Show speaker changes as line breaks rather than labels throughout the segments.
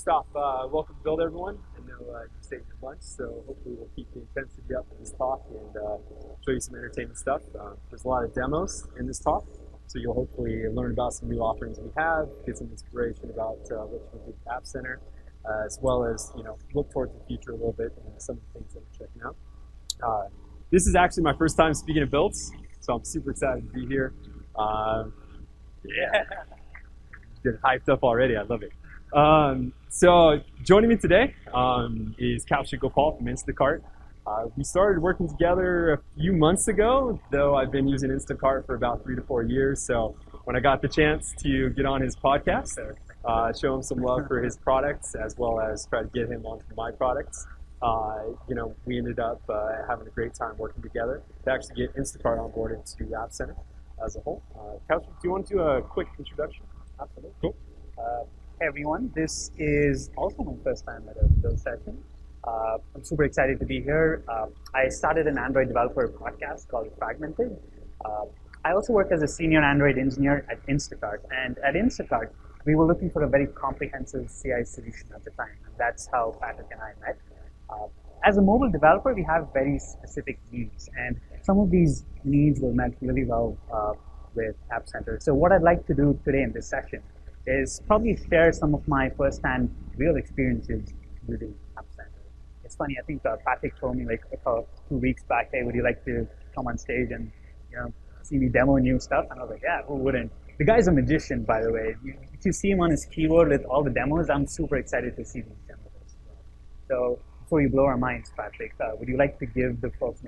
First off, welcome to Build, everyone. I know you saved your lunch, so hopefully we'll keep the intensity up in this talk and show you some entertaining stuff. There's a lot of demos in this talk, so you'll hopefully learn about some new offerings we have, get some inspiration about what you can do with App Center, as well as look towards the future a little bit and some of the things that we're checking out. This is actually my first time speaking at Builds, so I'm super excited to be here. Yeah, getting hyped up already. I love it. So joining me today is Kaushik Gopal from Instacart. We started working together a few months ago, though I've been using Instacart for about 3 to 4 years. So when I got the chance to get on his podcast, show him some love for his products, as well as try to get him onto my products, we ended up having a great time working together to actually get Instacart onboarded to App Center as a whole. Kaushik, do you want to do a quick introduction?
Absolutely.
Cool.
Hey everyone, this is also my first time at a build session. I'm super excited to be here. I started an Android developer podcast called Fragmented. I also work as a senior Android engineer at Instacart, and at Instacart we were looking for a very comprehensive CI solution at the time, and that's how Patrick and I met. As a mobile developer, we have very specific needs, and some of these needs were met really well with App Center. So what I'd like to do today in this session is probably share some of my first-hand real experiences using App Center. It's funny, I think Patrick told me like 2 weeks back, hey, would you like to come on stage and see me demo new stuff? And I was like, yeah, who wouldn't? The guy's a magician, by the way. If you see him on his keyboard with all the demos, I'm super excited to see these demos. So before you blow our minds, Patrick, would you like to give the folks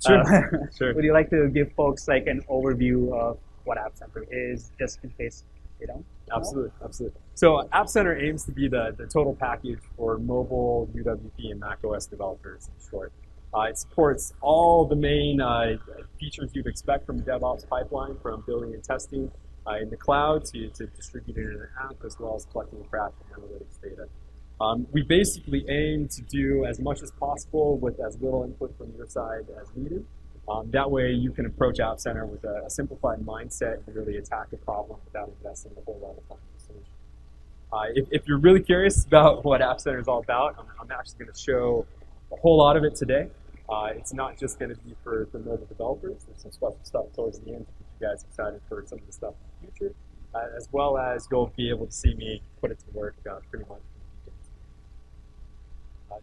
Sure.
Would you like to give folks like an overview of what App Center is, just in case they don't?
Absolutely. So App Center aims to be the total package for mobile, UWP, and macOS developers, in short. It supports all the main features you'd expect from a DevOps pipeline, from building and testing in the cloud to distributing it in an app, as well as collecting crash and analytics data. We basically aim to do as much as possible with as little input from your side as needed. That way you can approach App Center with a simplified mindset and really attack a problem without investing a whole lot of time in the solution. If you're really curious about what App Center is all about, I'm actually going to show a whole lot of it today. It's not just going to be for mobile developers. There's some special stuff towards the end to get you guys excited for some of the stuff in the future, as well as you'll be able to see me put it to work pretty much.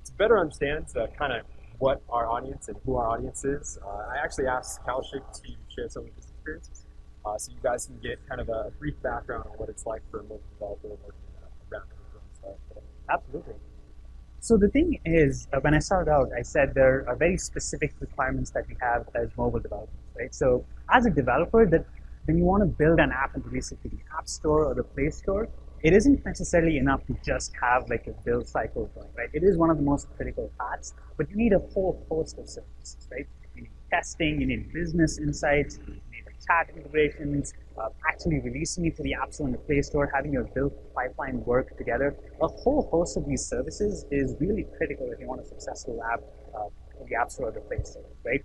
To better understand kind of what our audience and who our audience is, I actually asked Kaushik to share some of his experiences, so you guys can get kind of a brief background on what it's like for a mobile developer working around the
Absolutely. So the thing is, when I started out, I said there are very specific requirements that we have as mobile developers, right? So as a developer, that when you want to build an app and release it to the App Store or the Play Store, it isn't necessarily enough to just have like a build cycle going, right? It is one of the most critical parts, but you need a whole host of services, right? You need testing, you need business insights, you need like chat integrations, actually releasing it to the App Store and the Play Store, having your build pipeline work together. A whole host of these services is really critical if you want a successful app in the App Store or the Play Store, right?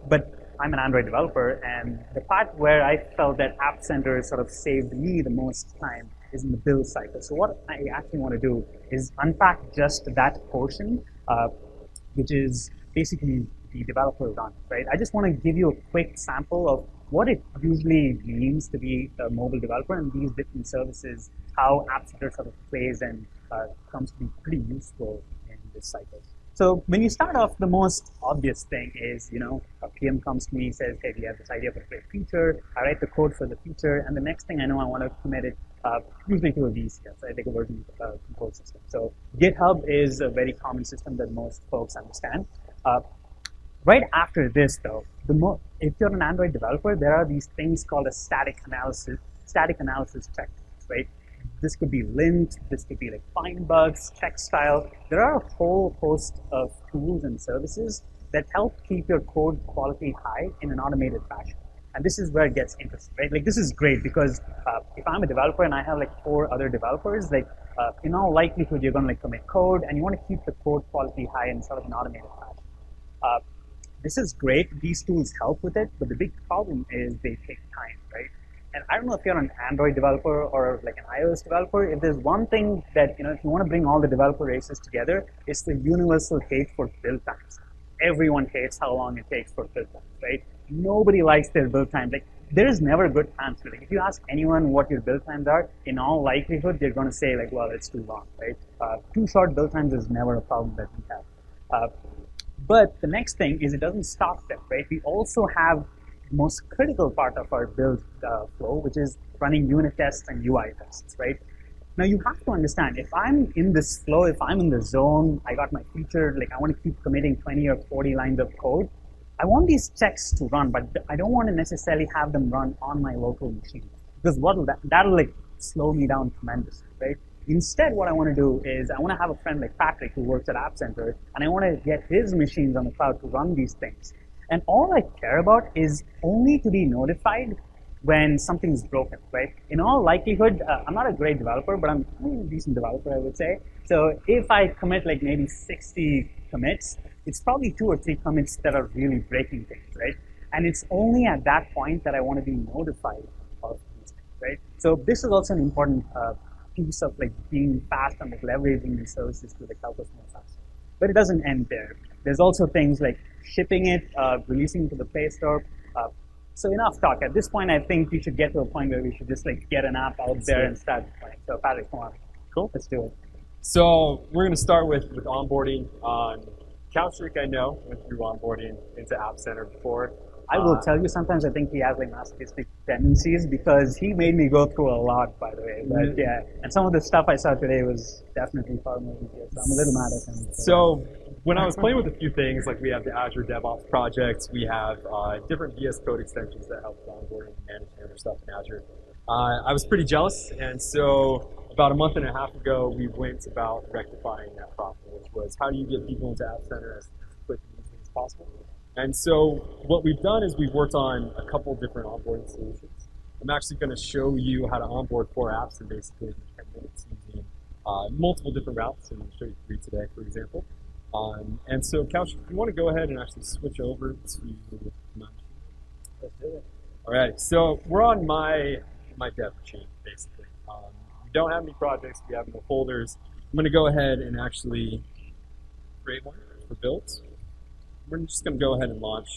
But I'm an Android developer, and the part where I felt that App Center sort of saved me the most time is in the build cycle. So what I actually want to do is unpack just that portion, which is basically the developer run, right? I just want to give you a quick sample of what it usually means to be a mobile developer and these different services, how App Center sort of plays and comes to be pretty useful in this cycle. So when you start off, the most obvious thing is, a PM comes to me, says, hey, we have this idea for a great feature. I write the code for the feature, and the next thing I know, I want to commit it usually to a VCS, right, like a version control system. So GitHub is a very common system that most folks understand. Right after this, though, if you're an Android developer, there are these things called a static analysis checkpoints, right? This could be lint, this could be like find bugs, check style. There are a whole host of tools and services that help keep your code quality high in an automated fashion. And this is where it gets interesting, right? Like this is great because if I'm a developer and I have like 4 other developers, like in all likelihood you're going to like commit code and you want to keep the code quality high in sort of an automated fashion. This is great. These tools help with it, but the big problem is they take time, right? And I don't know if you're an Android developer or like an iOS developer. If there's one thing that, if you want to bring all the developer races together, it's the universal hate for build times. Everyone hates how long it takes for build times, right? Nobody likes their build time. Like, there is never a good answer. Like, if you ask anyone what your build times are, in all likelihood, they're going to say like, well, it's too long, right? Too short build times is never a problem that we have. But the next thing is it doesn't stop there, right? We also have the most critical part of our build flow, which is running unit tests and UI tests, right? Now you have to understand, if I'm in this flow, if I'm in the zone, I got my feature, like I want to keep committing 20 or 40 lines of code, I want these checks to run, but I don't want to necessarily have them run on my local machine, because that'll like slow me down tremendously, right? Instead, what I want to do is I want to have a friend like Patrick who works at App Center, and I want to get his machines on the cloud to run these things. And all I care about is only to be notified when something's broken, right? In all likelihood, I'm not a great developer, but I'm a decent developer, I would say. So if I commit like maybe 60 commits, it's probably 2 or 3 commits that are really breaking things, right? And it's only at that point that I want to be notified of these things, right? So this is also an important piece of like being fast and like leveraging these services to like help us more faster. But it doesn't end there. There's also things like shipping it, releasing it to the Play Store. So enough talk. At this point, I think we should get to a point where we should just like get an app out there and start playing. So Patrick, come on.
Cool.
Let's do it.
So we're going to start with onboarding. Couchrick, I know, went through onboarding into App Center before.
I will tell you, sometimes I think he has like masochistic tendencies because he made me go through a lot, by the way. But yeah, and some of the stuff I saw today was definitely far more easier. So I'm a little mad at him.
So when I was playing with a few things, like we have the Azure DevOps project, we have different VS Code extensions that help with onboarding and managing other stuff in Azure. I was pretty jealous, and so about a month and a half ago, we went about rectifying that problem, which was how do you get people into App Center as quick and easily as possible. And so what we've done is we've worked on a couple different onboarding solutions. I'm actually going to show you how to onboard 4 apps in basically 10 minutes using multiple different routes, and I'll show you 3 today, for example. And so, Couch, if you want to go ahead and actually switch over to my machine.
Let's do it.
All right, so we're on my dev machine, basically. We don't have any projects, we have no folders. I'm going to go ahead and actually create one for builds. We're just going to go ahead and launch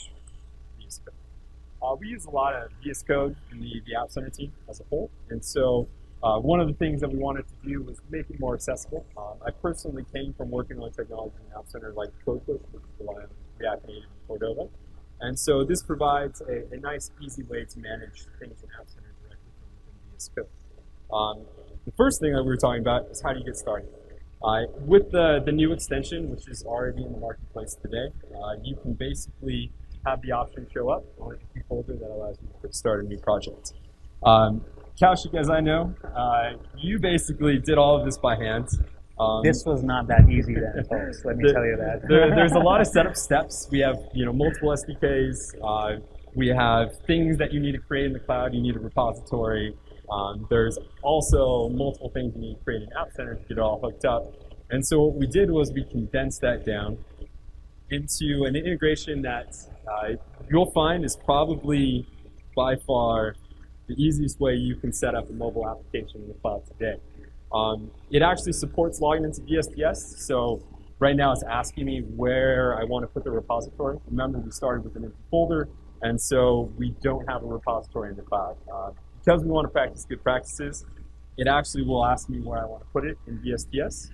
VS Code. We use a lot of VS Code in the App Center team as a whole, and so one of the things that we wanted to do was make it more accessible. I personally came from working on technology in App Center like CodePush, which rely on React Native and Cordova, and so this provides a nice, easy way to manage things in App Center directly from VS Code. The first thing that we were talking about is how do you get started. With the new extension, which is already in the marketplace today, you can basically have the option show up on an empty folder that allows you to start a new project. Kaushik, as I know, you basically did all of this by hand.
This was not that easy then, folks. Let me tell you that.
There's a lot of setup steps. We have multiple SDKs. We have things that you need to create in the cloud. You need a repository. There's also multiple things you need to create in App Center to get it all hooked up. And so what we did was we condensed that down into an integration that you'll find is probably by far the easiest way you can set up a mobile application in the cloud today. It actually supports logging into VSTS. So right now it's asking me where I want to put the repository. Remember, we started with an empty folder, and so we don't have a repository in the cloud. Because we want to practice good practices, it actually will ask me where I want to put it in VSTS.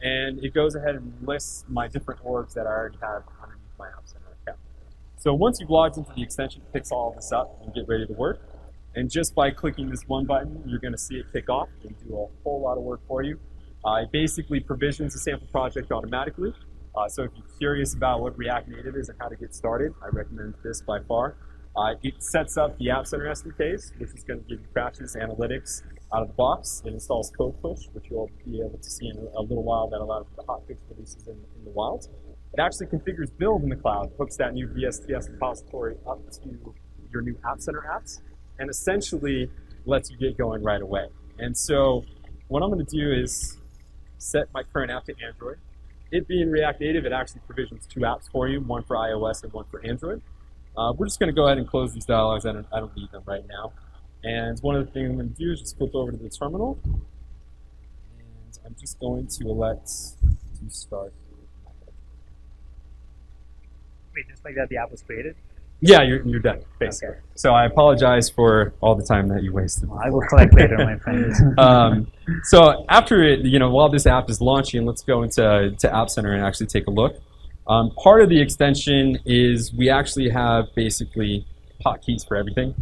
And it goes ahead and lists my different orgs that I already have underneath my App Center account. So once you've logged into the extension, it picks all of this up and get ready to work. And just by clicking this one button, you're going to see it kick off and do a whole lot of work for you. It basically provisions a sample project automatically. So if you're curious about what React Native is and how to get started, I recommend this by far. It sets up the App Center SDKs, which is going to give you crashes, analytics out of the box. It installs CodePush, which you'll be able to see in a little while that allows the hotfix releases in the wild. It actually configures build in the cloud, hooks that new VSTS repository up to your new App Center apps, and essentially lets you get going right away. And so what I'm going to do is set my current app to Android. It being React Native, it actually provisions 2 apps for you, one for iOS and one for Android. We're just going to go ahead and close these dialogues. I don't need them right now. And one of the things I'm going to do is just flip over to the terminal. And I'm just going to elect to start.
Wait, just like that, the app was created?
Yeah, you're done, basically.
Okay.
So I apologize for all the time that you wasted.
I will collect later, my friend.
So after it, while this app is launching, let's go into App Center and actually take a look. Part of the extension is we actually have basically hotkeys for everything.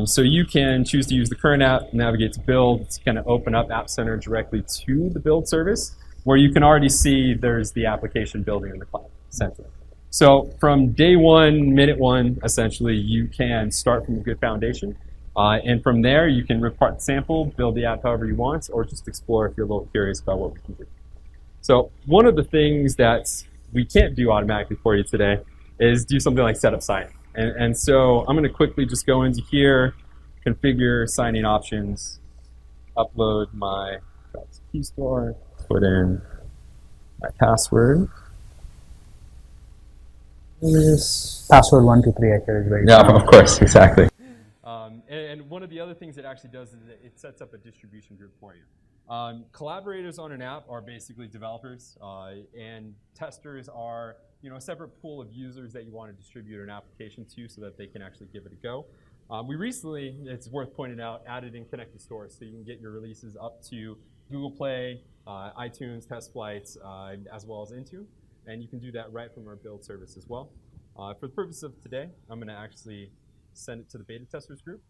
So you can choose to use the current app, navigate to build. It's going to open up App Center directly to the build service, where you can already see there's the application building in the cloud, essentially. So from day one, minute one, essentially, you can start from a good foundation. And from there, you can rip apart the sample, build the app however you want, or just explore if you're a little curious about what we can do. So one of the things that we can't do automatically for you today is do something like setup signing. And so I'm going to quickly just go into here, configure signing options, upload my key store, put in my password.
Password 123, I hear is very
Yeah, of course, exactly. And one of the other things it actually does is it sets up a distribution group for you. Collaborators on an app are basically developers, and testers are a separate pool of users that you want to distribute an application to so that they can actually give it a go. We recently, it's worth pointing out, added in connected stores so you can get your releases up to Google Play, iTunes, test flights, as well as Intune. And you can do that right from our build service as well. For the purpose of today, I'm going to actually send it to the beta testers group,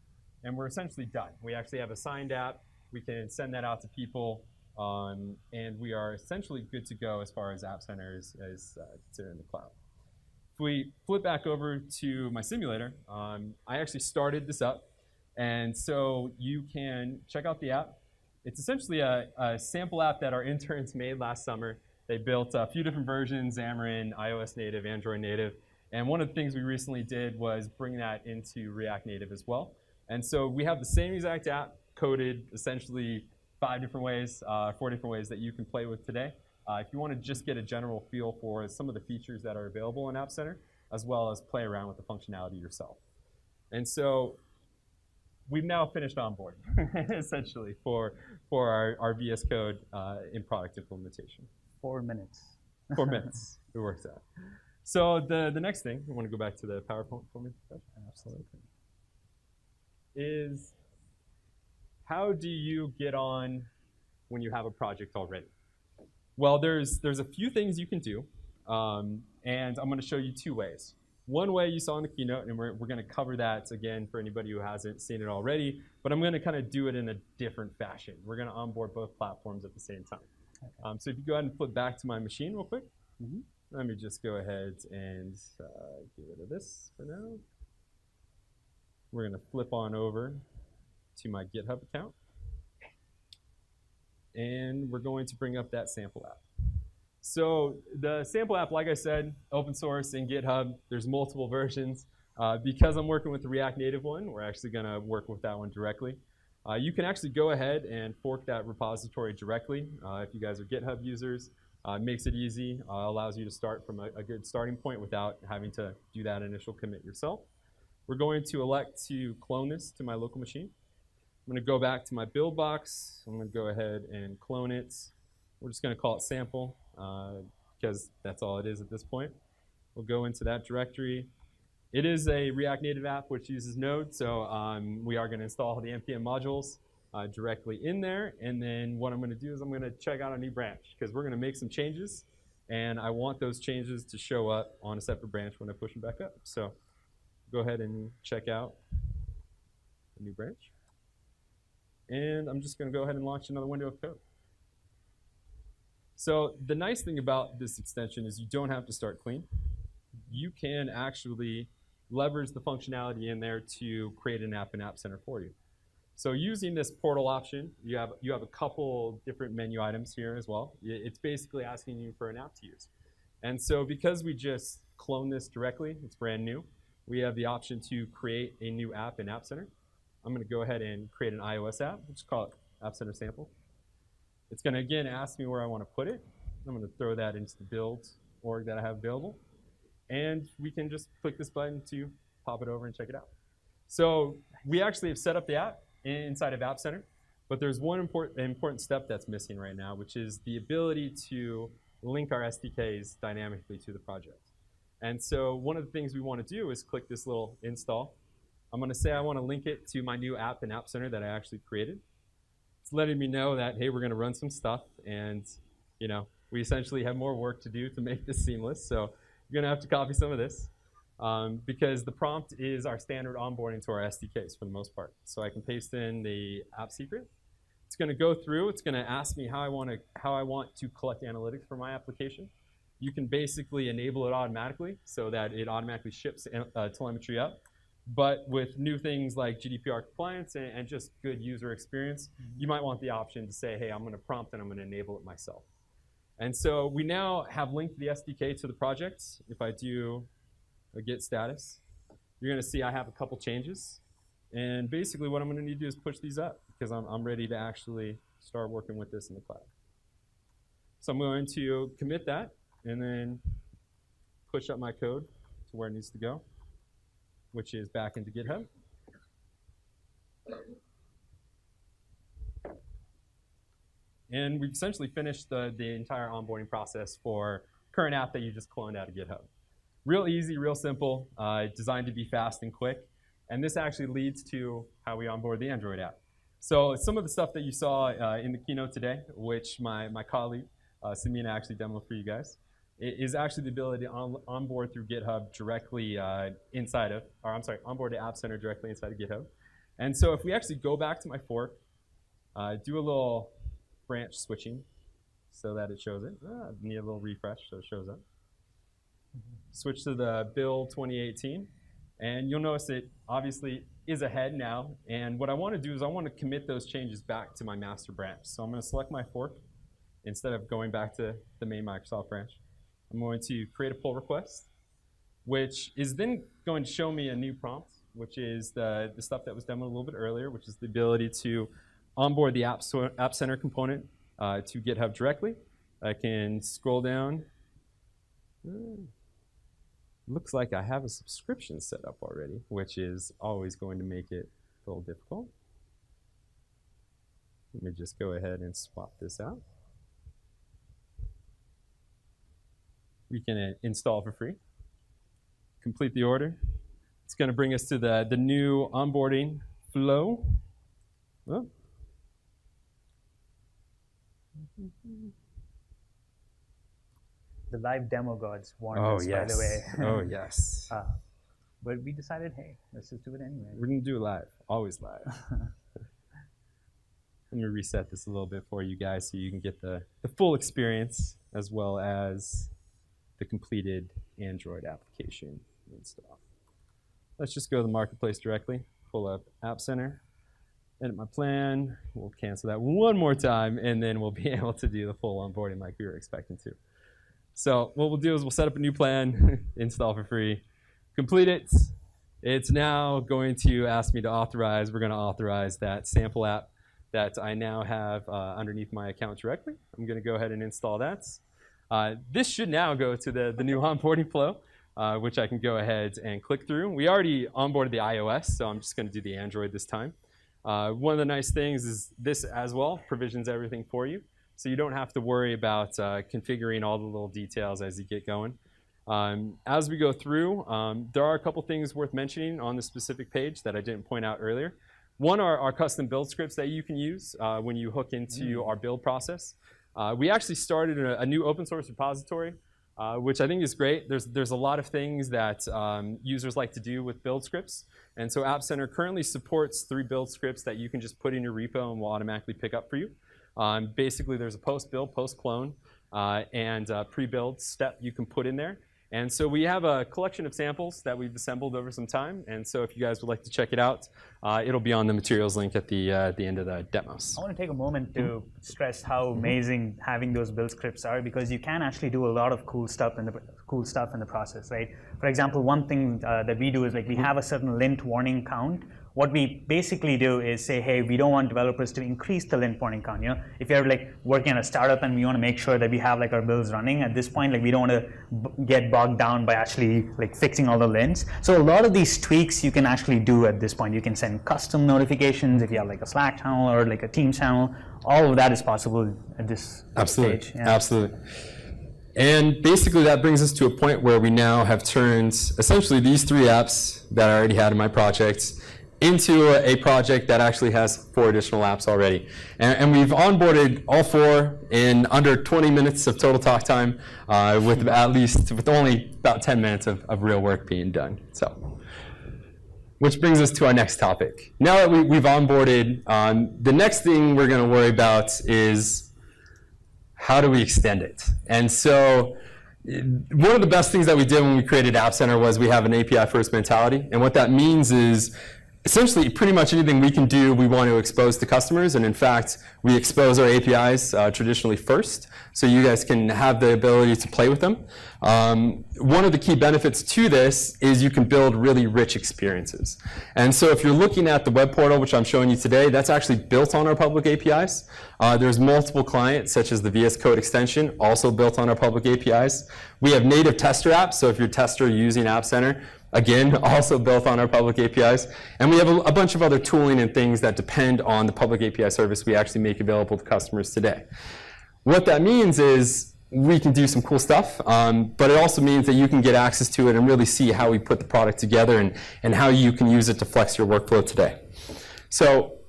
and we're essentially done. We actually have a signed app. We can send that out to people, and we are essentially good to go as far as App Center is considered in the cloud. If we flip back over to my simulator, I actually started this up, and so you can check out the app. It's essentially a sample app that our interns made last summer. They built a few different versions, Xamarin, iOS native, Android native. And one of the things we recently did was bring that into React Native as well. And so we have the same exact app coded essentially 4 different ways that you can play with today. If you want to just get a general feel for some of the features that are available in App Center, as well as play around with the functionality yourself. And so we've now finished onboarding, essentially, for our VS Code in product implementation.
4 minutes.
4 minutes, it works out. So the next thing, I want to go back to the PowerPoint for me. Absolutely. Is how do you get on when you have a project already? Well, there's a few things you can do, and I'm going to show you 2 ways. One way you saw in the keynote, and we're going to cover that again for anybody who hasn't seen it already, but I'm going to kind of do it in a different fashion. We're going to onboard both platforms at the same time. Okay. So if you go ahead and flip back to my machine real quick, let me just go ahead and get rid of this for now. We're going to flip on over to my GitHub account, and we're going to bring up that sample app. So the sample app, like I said, open source in GitHub. There's multiple versions. Because I'm working with the React Native one, we're actually going to work with that one directly. You can actually go ahead and fork that repository directly if you guys are GitHub users. Makes it easy, allows you to start from a good starting point without having to do that initial commit yourself. We're going to elect to clone this to my local machine. I'm going to go back to my build box. I'm going to go ahead and clone it. We're just going to call it sample because that's all it is at this point. We'll go into that directory. It is a React Native app which uses Node, so we are going to install the NPM modules directly in there. And then what I'm going to do is I'm going to check out a new branch because we're going to make some changes, and I want those changes to show up on a separate branch when I push them back up. So go ahead and check out a new branch. And I'm just going to go ahead and launch another window of code. So the nice thing about this extension is you don't have to start clean. You can actually leverage the functionality in there to create an app in App Center for you. So using this portal option, you have a couple different menu items here as well. It's basically asking you for an app to use. And so because we just clone this directly, it's brand new, we have the option to create a new app in App Center. I'm going to go ahead and create an iOS app. We'll just call it App Center Sample. It's going to, again, ask me where I want to put it. I'm going to throw that into the build org that I have available. And we can just click this button to pop it over and check it out. So we actually have set up the app inside of App Center, but there's one important step that's missing right now, which is the ability to link our SDKs dynamically to the project. And so one of the things we want to do is click this little install. I'm going to say I want to link it to my new app in App Center that I actually created. It's letting me know that, hey, we're going to run some stuff, and we essentially have more work to do to make this seamless. So you're going to have to copy some of this because the prompt is our standard onboarding to our SDKs for the most part. So I can paste in the app secret. It's going to go through. It's going to ask me how I want to collect analytics for my application. You can basically enable it automatically so that it automatically ships telemetry up. But with new things like GDPR compliance and just good user experience, you might want the option to say, hey, I'm going to prompt and I'm going to enable it myself. And so we now have linked the SDK to the project. If I do a git status, you're going to see I have a couple changes. And basically what I'm going to need to do is push these up because I'm ready to actually start working with this in the cloud. So I'm going to commit that and then push up my code to where it needs to go, which is back into GitHub. And we've essentially finished the entire onboarding process for current app that you just cloned out of GitHub. Real easy, real simple, designed to be fast and quick. And this actually leads to how we onboard the Android app. So some of the stuff that you saw in the keynote today, which my colleague, Samina, actually demoed for you guys, is actually the ability to onboard through GitHub directly onboard the App Center directly inside of GitHub. And so if we actually go back to my fork, do a little branch switching so that it shows it. Need a little refresh so it shows up. Switch to the build 2018. And you'll notice it obviously is ahead now. And what I want to do is I want to commit those changes back to my master branch. So I'm going to select my fork instead of going back to the main Microsoft branch. I'm going to create a pull request, which is then going to show me a new prompt, which is the stuff that was demoed a little bit earlier, which is the ability to onboard the App Center component to GitHub directly. I can scroll down. Looks like I have a subscription set up already, which is always going to make it a little difficult. Let me just go ahead and swap this out. We can install for free. Complete the order. It's going to bring us to the new onboarding flow. Oh.
The live demo gods warned us, by the way.
Oh, yes.
But we decided, hey, let's just do it anyway.
We're going to do it live, always live. Let me reset this a little bit for you guys so you can get the full experience as well as the completed Android application install. Let's just go to the marketplace directly, pull up App Center, edit my plan. We'll cancel that one more time, and then we'll be able to do the full onboarding like we were expecting to. So what we'll do is we'll set up a new plan, install for free, complete it. It's now going to ask me to authorize. We're going to authorize that sample app that I now have underneath my account directly. I'm going to go ahead and install that. This should now go to the new onboarding flow, which I can go ahead and click through. We already onboarded the iOS, so I'm just going to do the Android this time. One of the nice things is this as well provisions everything for you. So you don't have to worry about configuring all the little details as you get going. As we go through, there are a couple things worth mentioning on the specific page that I didn't point out earlier. One are our custom build scripts that you can use when you hook into our build process. We actually started a new open source repository, which I think is great. There's a lot of things that users like to do with build scripts. And so App Center currently supports 3 build scripts that you can just put in your repo and will automatically pick up for you. Basically, there's a post-build, post-clone, and pre-build step you can put in there. And so we have a collection of samples that we've assembled over some time. And so if you guys would like to check it out, it'll be on the materials link at the end of the demos.
I want to take a moment to stress how amazing having those build scripts are, because you can actually do a lot of cool stuff in the process, right? For example, one thing that we do is like we have a certain lint warning count what we basically do is say, hey, we don't want developers to increase the lint pointing count. You know, if you're like working at a startup and we want to make sure that we have like our builds running at this point, like we don't want to get bogged down by actually like fixing all the lints. So a lot of these tweaks you can actually do at this point. You can send custom notifications if you have like a Slack channel or like a Teams channel. All of that is possible at this stage. Yeah.
Absolutely. And basically that brings us to a point where we now have turned essentially these 3 apps that I already had in my projects into a project that actually has 4 additional apps already. And we've onboarded all 4 in under 20 minutes of total talk time with only about 10 minutes of real work being done. So, which brings us to our next topic. Now that we've onboarded, the next thing we're going to worry about is how do we extend it? And so one of the best things that we did when we created App Center was we have an API first mentality. And what that means is essentially pretty much anything we can do, we want to expose to customers. And in fact, we expose our APIs traditionally first, so you guys can have the ability to play with them. One of the key benefits to this is you can build really rich experiences. And so if you're looking at the web portal, which I'm showing you today, that's actually built on our public APIs. There's multiple clients, such as the VS Code extension, also built on our public APIs. We have native tester apps, so if you're a tester using App Center, again, also built on our public APIs. And we have a bunch of other tooling and things that depend on the public API service we actually make available to customers today. What that means is we can do some cool stuff, but it also means that you can get access to it and really see how we put the product together and how you can use it to flex your workflow today. So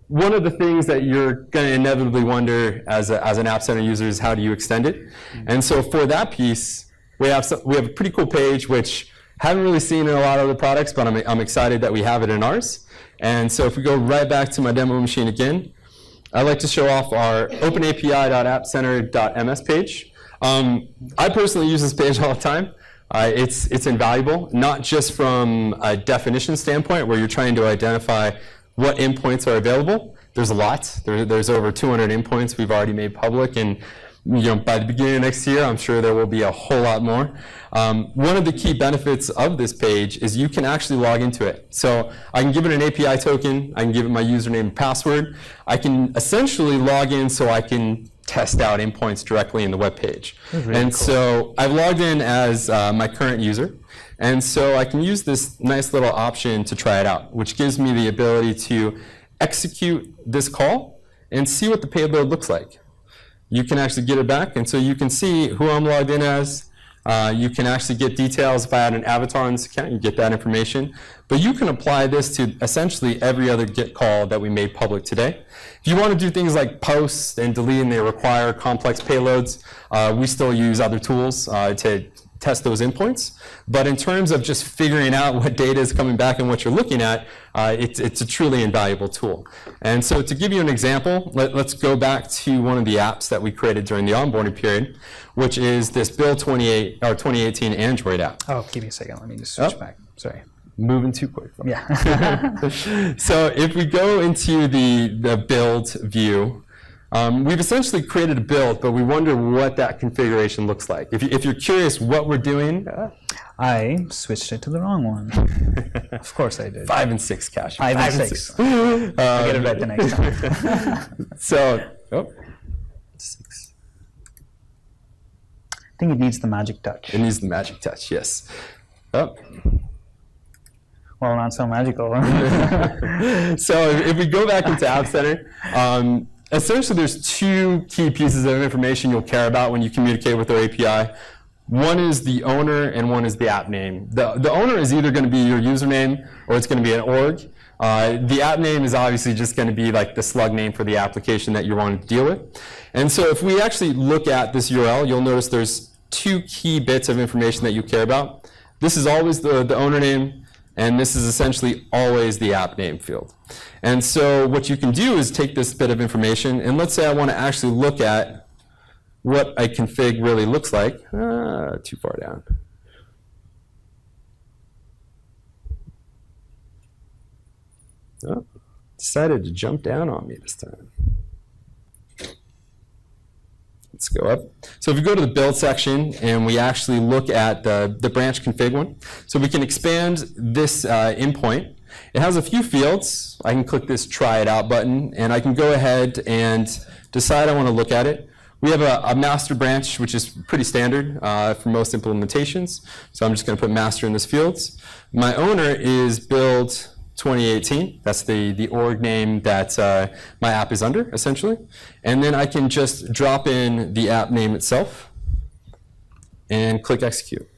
one of the things that you're going to inevitably wonder as an App Center user is how do you extend it? And so for that piece, we have a pretty cool page, which haven't really seen in a lot of other products, but I'm excited that we have it in ours. And so if we go right back to my demo machine again, I'd like to show off our openapi.appcenter.ms page. I personally use this page all the time. It's invaluable, not just from a definition standpoint where you're trying to identify what endpoints are available. There's a lot. There's over 200 endpoints we've already made public, and by the beginning of next year, I'm sure there will be a whole lot more. One of the key benefits of this page is you can actually log into it. So I can give it an API token. I can give it my username and password. I can essentially log in so I can test out endpoints directly in the web page. Really and cool. So I've logged in as my current user. And so I can use this nice little option to try it out, which gives me the ability to execute this call and see what the payload looks like. You can actually get it back, and so you can see who I'm logged in as. You can actually get details. If I had an avatar on this account, you get that information. But you can apply this to essentially every other GET call that we made public today. If you want to do things like post and delete and they require complex payloads, we still use other tools to test those endpoints. But in terms of just figuring out what data is coming back and what you're looking at, it's a truly invaluable tool. And so to give you an example, let's go back to one of the apps that we created during the onboarding period, which is this Build 2018 Android app.
Oh, give me a second. Let me just switch back. Sorry.
Moving too quick.
Yeah.
So if we go into the build view, we've essentially created a build, but we wonder what that configuration looks like. If you're curious what we're doing,
I switched it to the wrong one. Of course I did.
5 and 6 cache.
5 and 6. I'll get it right the next time.
So, 6.
I think it needs the magic touch.
It needs the magic touch, yes. Oh.
Well, not so magical.
So if we go back into App Center, essentially there's 2 key pieces of information you'll care about when you communicate with our API. One is the owner and one is the app name. The owner is either going to be your username or it's going to be an org. The app name is obviously just going to be like the slug name for the application that you're wanting to deal with. And so if we actually look at this URL, you'll notice there's 2 key bits of information that you care about. This is always the owner name, and this is essentially always the app name field. And so what you can do is take this bit of information, and let's say I want to actually look at what a config really looks like. Too far down. Oh, decided to jump down on me this time. Let's go up. So if we go to the build section and we actually look at the branch config one, so we can expand this endpoint. It has a few fields. I can click this try it out button, and I can go ahead and decide I want to look at it. We have a master branch, which is pretty standard for most implementations. So I'm just going to put master in this field. My owner is build 2018. That's the org name that my app is under, essentially. And then I can just drop in the app name itself and click execute.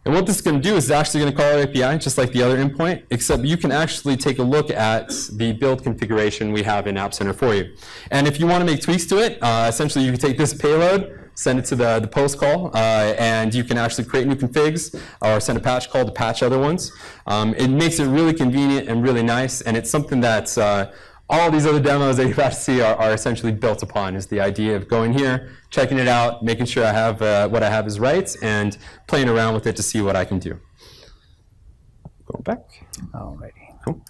And what this is going to do is it's actually going to call our API just like the other endpoint, except you can actually take a look at the build configuration we have in App Center for you. And if you want to make tweaks to it, essentially you can take this payload, send it to the post call, and you can actually create new configs or send a patch call to patch other ones. It makes it really convenient and really nice, and it's something that all these other demos that you're about to see are essentially built upon, is the idea of going here, checking it out, making sure I have what I have is right, and playing around with it to see what I can do. Go back.
Alrighty.
Cool.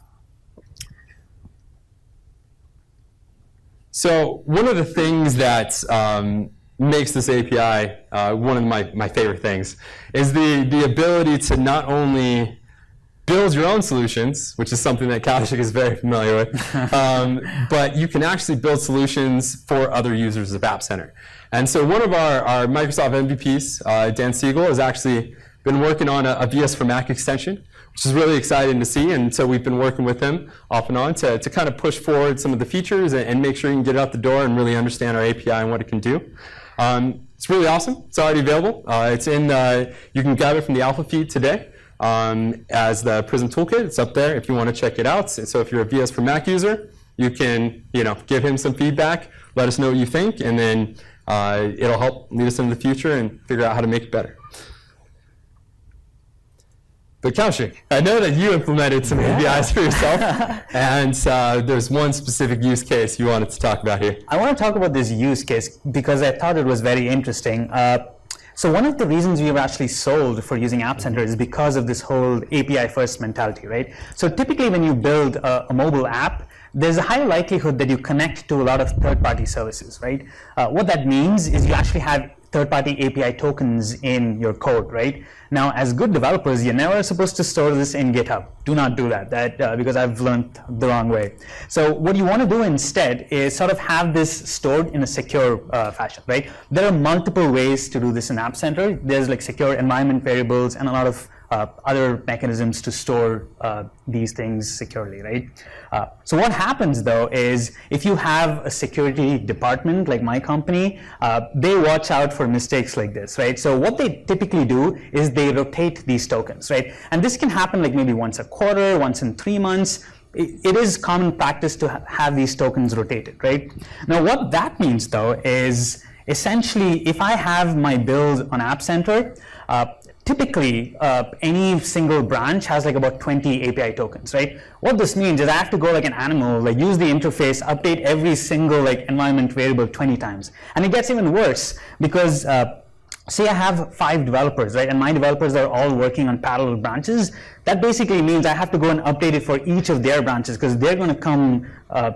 So one of the things that makes this API one of my favorite things is the ability to not only build your own solutions, which is something that Kaushik is very familiar with, but you can actually build solutions for other users of App Center. And so one of our Microsoft MVPs, Dan Siegel, has actually been working on a VS for Mac extension, which is really exciting to see. And so we've been working with him off and on to kind of push forward some of the features and make sure you can get it out the door and really understand our API and what it can do. It's really awesome. It's already available. It's in. You can grab it from the alpha feed today. As the Prism Toolkit. It's up there if you want to check it out. So if you're a VS for Mac user, you can give him some feedback, let us know what you think, and then it'll help lead us into the future and figure out how to make it better. But Kaushik, I know that you implemented some APIs for yourself, and there's one specific use case you wanted to talk about here.
I want to talk about this use case because I thought it was very interesting. So one of the reasons we were actually sold for using App Center is because of this whole API first mentality, right? So typically when you build a mobile app, there's a high likelihood that you connect to a lot of third-party services, right? What that means is you actually have third-party API tokens in your code, right? Now, as good developers, you're never supposed to store this in GitHub. Do not do that, because I've learned the wrong way. So what you want to do instead is sort of have this stored in a secure fashion, right? There are multiple ways to do this in App Center. There's like secure environment variables and a lot of other mechanisms to store these things securely, right? So what happens though is if you have a security department like my company, they watch out for mistakes like this, right? So what they typically do is they rotate these tokens, right? And this can happen like maybe once a quarter, once in 3 months. It is common practice to have these tokens rotated, right? Now what that means though is essentially if I have my build on App Center, typically, any single branch has like about 20 API tokens, right? What this means is I have to go like an animal, like use the interface, update every single like environment variable 20 times. And it gets even worse because say I have 5 developers, right? And my developers are all working on parallel branches. That basically means I have to go and update it for each of their branches because they're going to come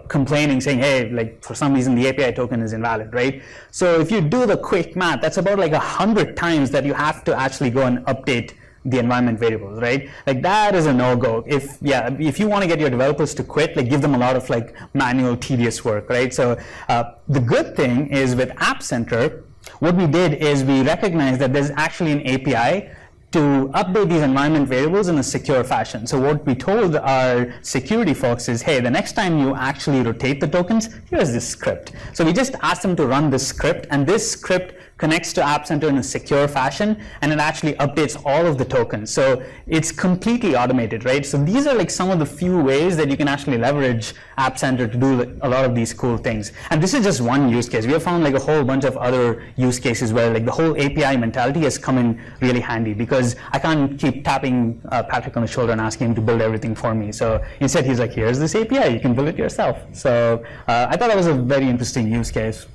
complaining, saying, hey, like for some reason the API token is invalid, right? So if you do the quick math, that's about like 100 times that you have to actually go and update the environment variables, right? Like that is a no-go. If you want to get your developers to quit, like give them a lot of like manual, tedious work, right? So the good thing is with App Center, what we did is we recognized that there's actually an API to update these environment variables in a secure fashion. So what we told our security folks is, hey, the next time you actually rotate the tokens, here's this script. So we just asked them to run this script, and this script connects to App Center in a secure fashion, and it actually updates all of the tokens. So it's completely automated, right? So these are like some of the few ways that you can actually leverage App Center to do a lot of these cool things. And this is just one use case. We have found like a whole bunch of other use cases where like the whole API mentality has come in really handy because I can't keep tapping Patrick on the shoulder and asking him to build everything for me. So instead he's like, here's this API, you can build it yourself. So I thought that was a very interesting use case.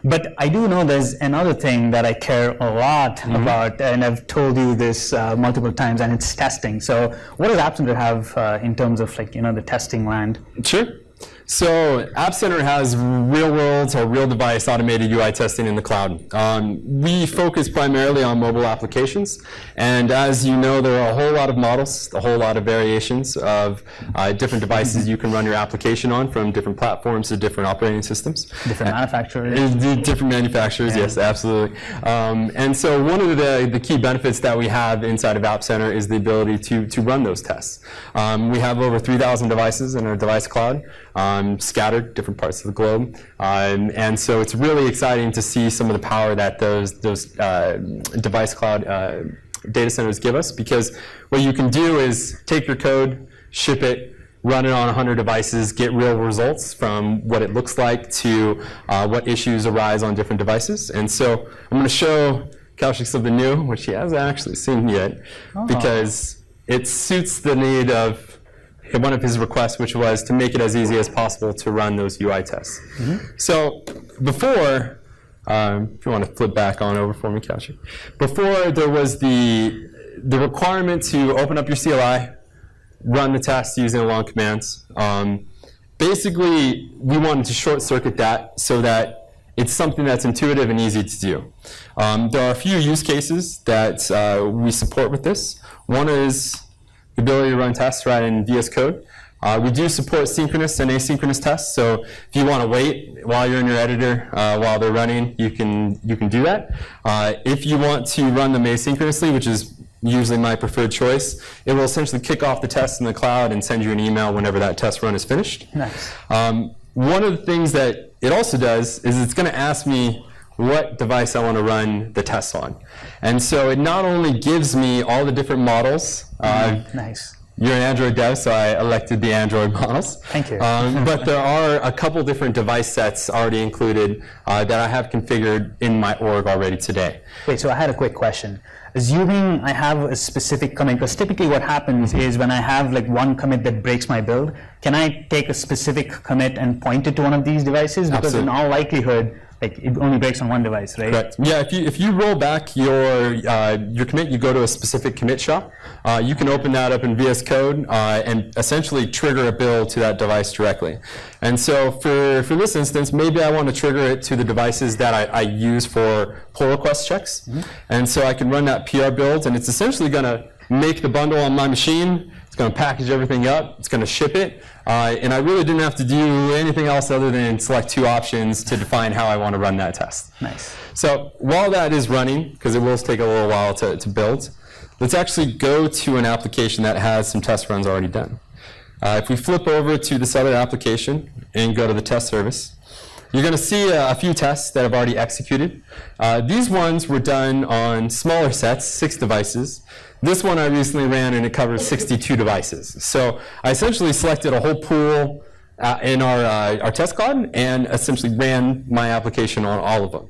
But I do know there's another thing that I care a lot about, and I've told you this multiple times, and it's testing. So what does App Center have in terms of like, the testing land?
Sure. So App Center has real-world or real-device automated UI testing in the cloud. We focus primarily on mobile applications, and as you know, there are a whole lot of models, a whole lot of variations of different devices you can run your application on, from different platforms to different operating systems.
Different manufacturers.
Different manufacturers, yes, absolutely. And so one of the key benefits that we have inside of App Center is the ability to run those tests. We have over 3,000 devices in our device cloud, scattered different parts of the globe, and so it's really exciting to see some of the power that those device cloud data centers give us, because what you can do is take your code, ship it, run it on 100 devices, get real results from what it looks like to what issues arise on different devices. And so I'm going to show Kaushik something new, which he hasn't actually seen yet, because it suits the need of one of his requests, which was to make it as easy as possible to run those UI tests. So before, if you want to flip back on over for me, Kaushik. Before, there was the requirement to open up your CLI, run the tests using long commands. Basically, we wanted to short circuit that so that it's something that's intuitive and easy to do. There are a few use cases that we support with this. One is the ability to run tests right in VS Code. We do support synchronous and asynchronous tests, so if you want to wait while you're in your editor while they're running, you can do that. If you want to run them asynchronously, which is usually my preferred choice, it will essentially kick off the test in the cloud and send you an email whenever that test run is finished.
Nice.
One of the things that it also does is it's going to ask me what device I want to run the tests on. And so it not only gives me all the different models.
Nice.
You're an Android dev, so I elected the Android models.
Thank you.
But there are a couple different device sets already included that I have configured in my org already today.
Wait, so I had a quick question. Assuming I have a specific commit, because typically what happens is when I have like one commit that breaks my build, can I take a specific commit and point it to one of these devices? Because
Absolutely.
in all likelihood, like it only breaks on one device, right?
Correct. Yeah, if you roll back your commit, you go to a specific commit shop, you can open that up in VS Code and essentially trigger a build to that device directly. And so for this instance, maybe I want to trigger it to the devices that I use for pull request checks. And so I can run that PR build, and it's essentially going to make the bundle on my machine. It's going to package everything up. It's going to ship it. And I really didn't have to do anything else other than select two options to define how I want to run that test.
Nice.
So while that is running, because it will take a little while to build, let's actually go to an application that has some test runs already done. If we flip over to this other application and go to the test service, you're going to see a few tests that have already executed. These ones were done on smaller sets, 6 devices. This one I recently ran, and it covers 62 devices. So I essentially selected a whole pool in our test cloud and essentially ran my application on all of them.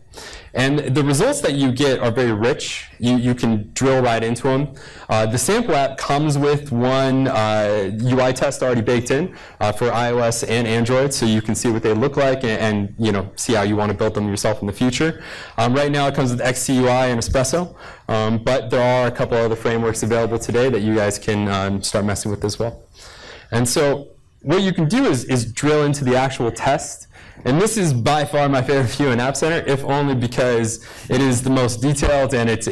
And the results that you get are very rich. You can drill right into them. The sample app comes with one UI test already baked in for iOS and Android, so you can see what they look like and see how you want to build them yourself in the future. Right now it comes with XCUI and Espresso, but there are a couple other frameworks available today that you guys can start messing with as well. And so what you can do is drill into the actual test. And this is by far my favorite view in App Center, if only because it is the most detailed and it's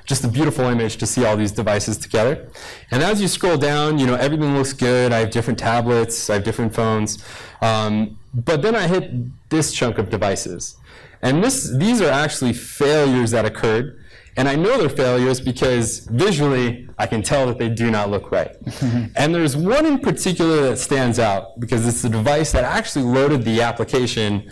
just a beautiful image to see all these devices together. And as you scroll down, everything looks good. I have different tablets, I have different phones. But then I hit this chunk of devices. And these are actually failures that occurred. And I know they're failures because visually I can tell that they do not look right. And there's one in particular that stands out because it's the device that actually loaded the application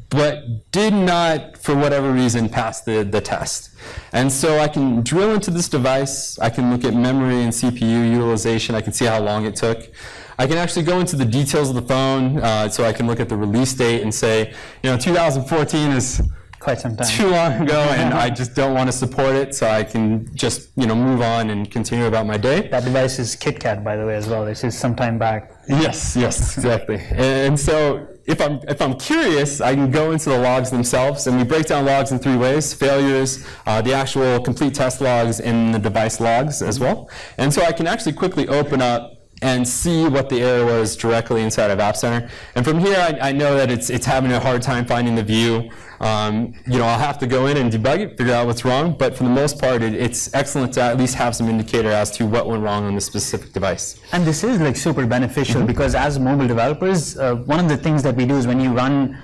but did not, for whatever reason, pass the test. And so I can drill into this device, I can look at memory and CPU utilization, I can see how long it took. I can actually go into the details of the phone, so I can look at the release date and say, 2014 is
quite some time.
Too long ago, and I just don't want to support it, so I can just move on and continue about my day.
That device is KitKat, by the way, as well. This is some time back.
Yes, exactly. And so if I'm curious, I can go into the logs themselves, and we break down logs in 3 ways: failures, the actual complete test logs, and the device logs as well. And so I can actually quickly open up and see what the error was directly inside of App Center. And from here, I know that it's having a hard time finding the view. I'll have to go in and debug it, figure out what's wrong, but for the most part, it's excellent to at least have some indicator as to what went wrong on the specific device.
And this is like super beneficial because as mobile developers, one of the things that we do is when you run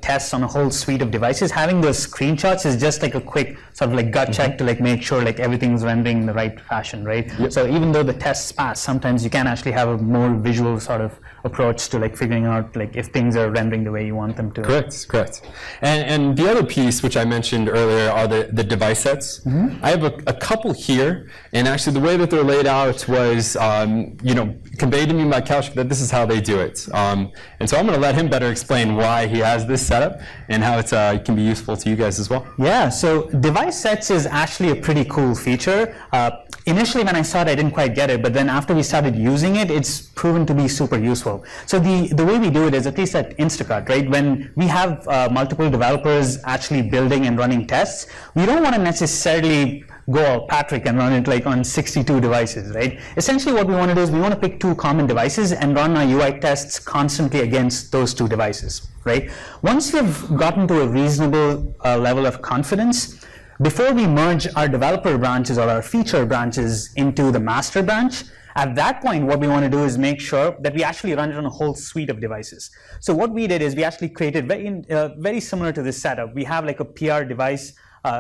tests on a whole suite of devices, having those screenshots is just like a quick sort of like gut check to like make sure like everything's rendering in the right fashion, right?
Yep.
So even though the tests pass, sometimes you can actually have a more visual sort of approach to like figuring out like if things are rendering the way you want them to.
Correct. And the other piece, which I mentioned earlier, are the device sets. I have a couple here, and actually the way that they're laid out was, conveyed to me by Kaushik that this is how they do it. And so I'm going to let him better explain why he has this setup and how it can be useful to you guys as well.
Yeah, so device sets is actually a pretty cool feature. Initially when I saw it, I didn't quite get it, but then after we started using it, it's proven to be super useful. So the way we do it is, at least at Instacart, right, when we have multiple developers actually building and running tests, we don't want to necessarily go all Patrick and run it like on 62 devices, right? Essentially what we want to do is we want to pick 2 common devices and run our UI tests constantly against those 2 devices, right? Once we've gotten to a reasonable level of confidence, before we merge our developer branches or our feature branches into the master branch, at that point, what we want to do is make sure that we actually run it on a whole suite of devices. So what we did is we actually created very similar to this setup. We have like a PR device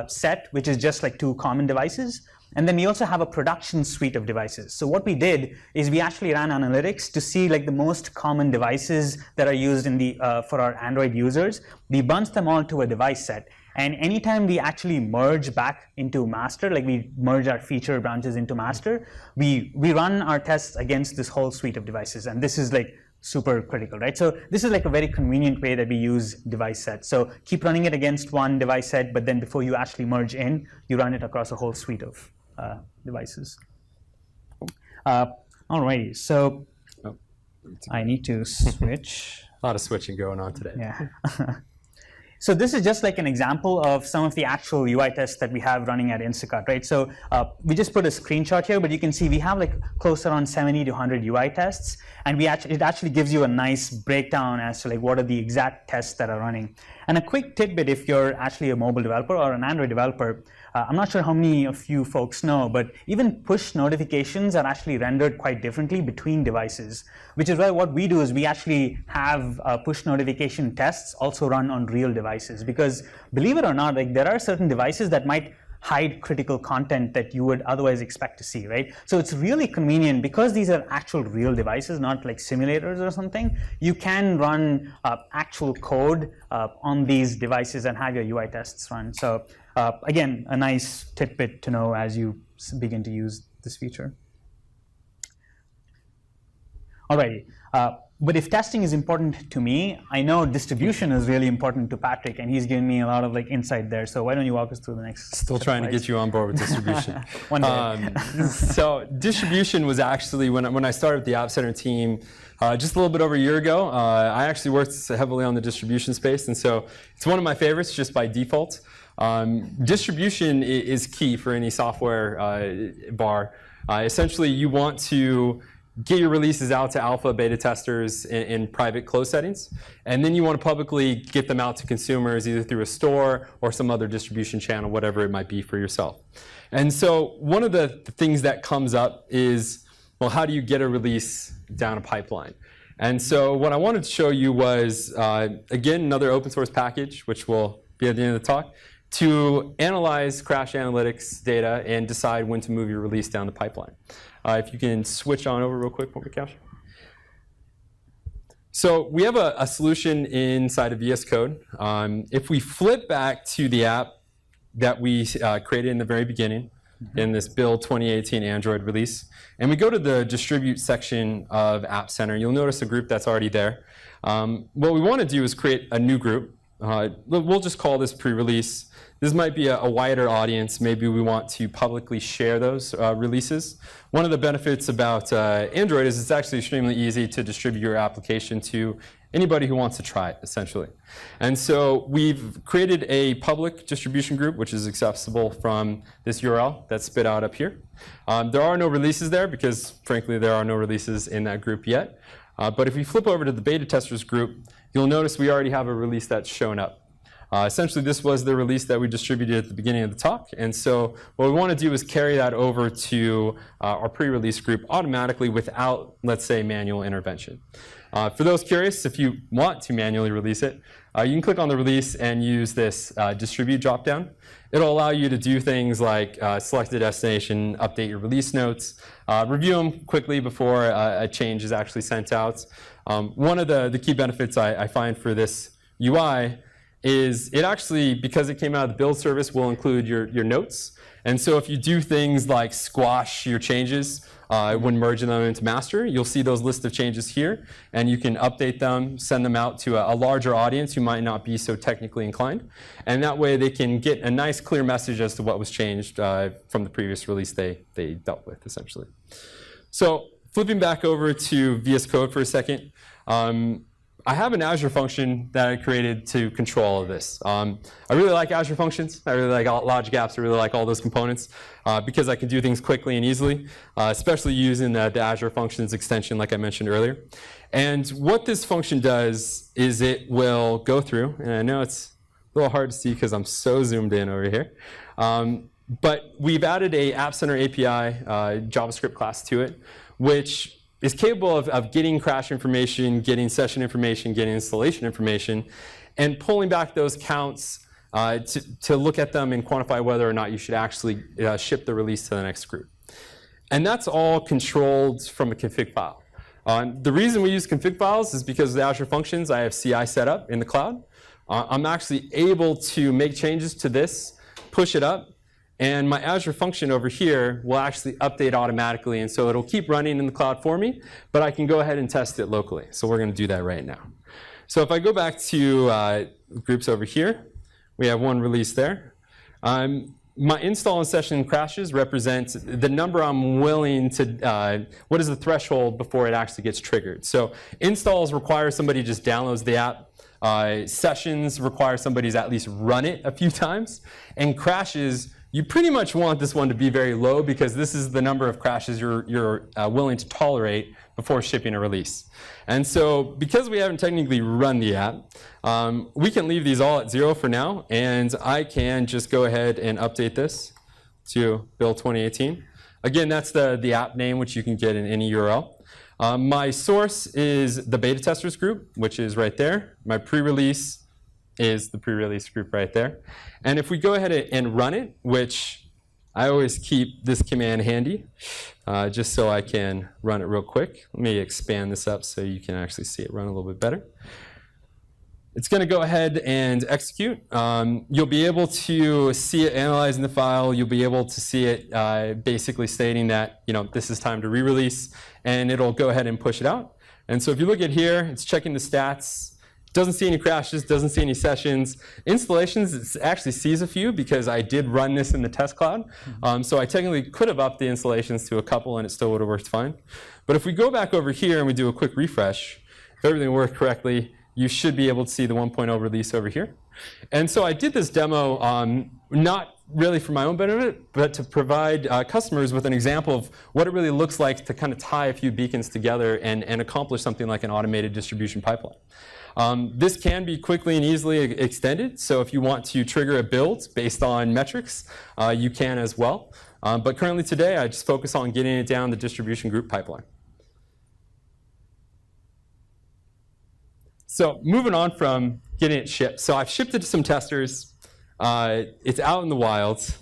set, which is just like 2 common devices. And then we also have a production suite of devices. So what we did is we actually ran analytics to see like the most common devices that are used in for our Android users. We bunched them all to a device set. And anytime we actually merge back into master, like we merge our feature branches into master, we run our tests against this whole suite of devices. And this is like super critical, right? So this is like a very convenient way that we use device sets. So keep running it against one device set, but then before you actually merge in, you run it across a whole suite of devices. Alrighty, so I need to switch.
A lot of switching going on today.
Yeah. So this is just like an example of some of the actual UI tests that we have running at Instacart, right? So we just put a screenshot here, but you can see we have like close around 70 to 100 UI tests, and it actually gives you a nice breakdown as to like what are the exact tests that are running. And a quick tidbit, if you're actually a mobile developer or an Android developer, I'm not sure how many of you folks know, but even push notifications are actually rendered quite differently between devices, which is why what we do is we actually have push notification tests also run on real devices, because believe it or not, like there are certain devices that might hide critical content that you would otherwise expect to see, right? So it's really convenient because these are actual real devices, not like simulators or something. You can run actual code on these devices and have your UI tests run. So again, a nice tidbit to know as you begin to use this feature. Alrighty. But if testing is important to me, I know distribution is really important to Patrick, and he's given me a lot of like insight there. So why don't you walk us through the next?
Still trying to get you on board with distribution.
One day.
So distribution was actually when I started the App Center team just a little bit over a year ago. I actually worked heavily on the distribution space, and so it's one of my favorites just by default. Distribution is key for any software bar. Essentially, you want to get your releases out to alpha, beta testers in private closed settings, and then you want to publicly get them out to consumers either through a store or some other distribution channel, whatever it might be for yourself. And so one of the things that comes up is, well, how do you get a release down a pipeline? And so what I wanted to show you was, again, another open source package, which will be at the end of the talk, to analyze crash analytics data and decide when to move your release down the pipeline. If you can switch on over real quick for me, Kaush. So we have a solution inside of VS Code. If we flip back to the app that we created in the very beginning, in this build 2018 Android release, and we go to the distribute section of App Center, you'll notice a group that's already there. What we want to do is create a new group. We'll just call this pre-release. This might be a wider audience. Maybe we want to publicly share those releases. One of the benefits about Android is it's actually extremely easy to distribute your application to anybody who wants to try it, essentially. And so we've created a public distribution group, which is accessible from this URL that's spit out up here. There are no releases there because, frankly, there are no releases in that group yet. But if we flip over to the beta testers group, you'll notice we already have a release that's shown up. Essentially, this was the release that we distributed at the beginning of the talk. And so what we want to do is carry that over to our pre-release group automatically without, let's say, manual intervention. For those curious, if you want to manually release it, you can click on the release and use this distribute dropdown. It'll allow you to do things like select the destination, update your release notes, review them quickly before a change is actually sent out. One of the key benefits I find for this UI is it actually, because it came out of the build service, will include your notes. And so if you do things like squash your changes when merging them into master, you'll see those list of changes here, and you can update them, send them out to a larger audience who might not be so technically inclined. And that way they can get a nice clear message as to what was changed from the previous release they dealt with, essentially. So flipping back over to VS Code for a second, I have an Azure function that I created to control all of this. I really like Azure functions. I really like logic apps. I really like all those components because I can do things quickly and easily, especially using the Azure Functions extension like I mentioned earlier. And what this function does is it will go through, and I know it's a little hard to see because I'm so zoomed in over here, but we've added a App Center API JavaScript class to it, which is capable of getting crash information, getting session information, getting installation information, and pulling back those counts to look at them and quantify whether or not you should actually ship the release to the next group. And that's all controlled from a config file. The reason we use config files is because of the Azure Functions. I have CI set up in the cloud. I'm actually able to make changes to this, push it up, and my Azure function over here will actually update automatically. And so it'll keep running in the cloud for me, but I can go ahead and test it locally. So we're going to do that right now. So if I go back to groups over here, we have one release there. My install and session crashes represent the number I'm willing to, what is the threshold before it actually gets triggered. So installs require somebody just downloads the app. Sessions require somebody's at least run it a few times. And crashes, you pretty much want this one to be very low because this is the number of crashes you're willing to tolerate before shipping a release. And so because we haven't technically run the app, we can leave these all at 0 for now, and I can just go ahead and update this to build 2018. Again, that's the app name, which you can get in any URL. My source is the beta testers group, which is right there. My pre-release is the pre-release group right there. And if we go ahead and run it, which I always keep this command handy, just so I can run it real quick. Let me expand this up so you can actually see it run a little bit better. It's going to go ahead and execute. You'll be able to see it analyzing the file. You'll be able to see it basically stating that this is time to re-release, and it'll go ahead and push it out. And so if you look at here, it's checking the stats. Doesn't see any crashes, doesn't see any sessions. Installations, it actually sees a few because I did run this in the test cloud. So I technically could have upped the installations to a couple and it still would have worked fine. But if we go back over here and we do a quick refresh, if everything worked correctly, you should be able to see the 1.0 release over here. And so I did this demo not really for my own benefit, but to provide customers with an example of what it really looks like to kind of tie a few beacons together and accomplish something like an automated distribution pipeline. This can be quickly and easily extended, so if you want to trigger a build based on metrics, you can as well. But currently today, I just focus on getting it down the distribution group pipeline. So moving on from getting it shipped. So I've shipped it to some testers. It's out in the wild.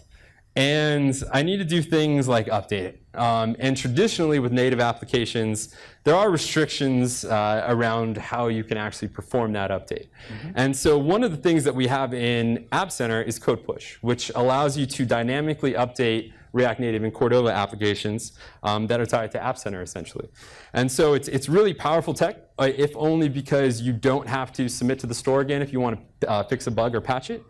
And I need to do things like update it. And traditionally with native applications, there are restrictions around how you can actually perform that update. And so one of the things that we have in App Center is code push, which allows you to dynamically update React Native and Cordova applications that are tied to App Center, essentially. And so it's really powerful tech, if only because you don't have to submit to the store again if you want to fix a bug or patch it.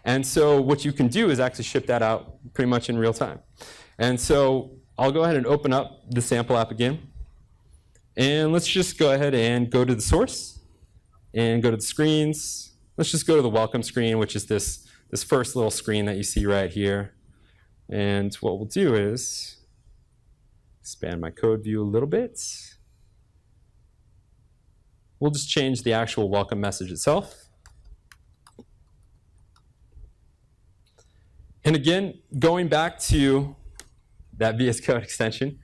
And so what you can do is actually ship that out pretty much in real time. And so I'll go ahead and open up the sample app again. And let's just go ahead and go to the source. and go to the screens. Let's just go to the welcome screen, which is this first little screen that you see right here. And what we'll do is expand my code view a little bit. We'll just change the actual welcome message itself. And again, going back to that VS Code extension,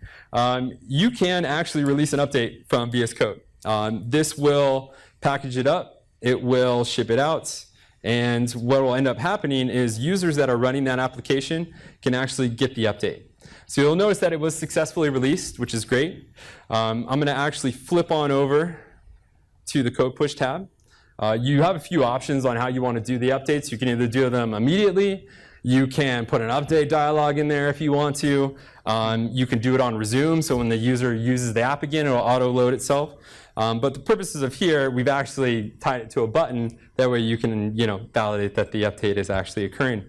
you can actually release an update from VS Code. This will package it up, it will ship it out, and what will end up happening is users that are running that application can actually get the update. So you'll notice that it was successfully released, which is great. I'm going to actually flip on over to the Code Push tab. You have a few options on how you want to do the updates. You can either do them immediately. You can put an update dialog in there if you want to. You can do it on resume, so when the user uses the app again, it will auto-load itself. But the purposes of here, we've actually tied it to a button. That way you can validate that the update is actually occurring.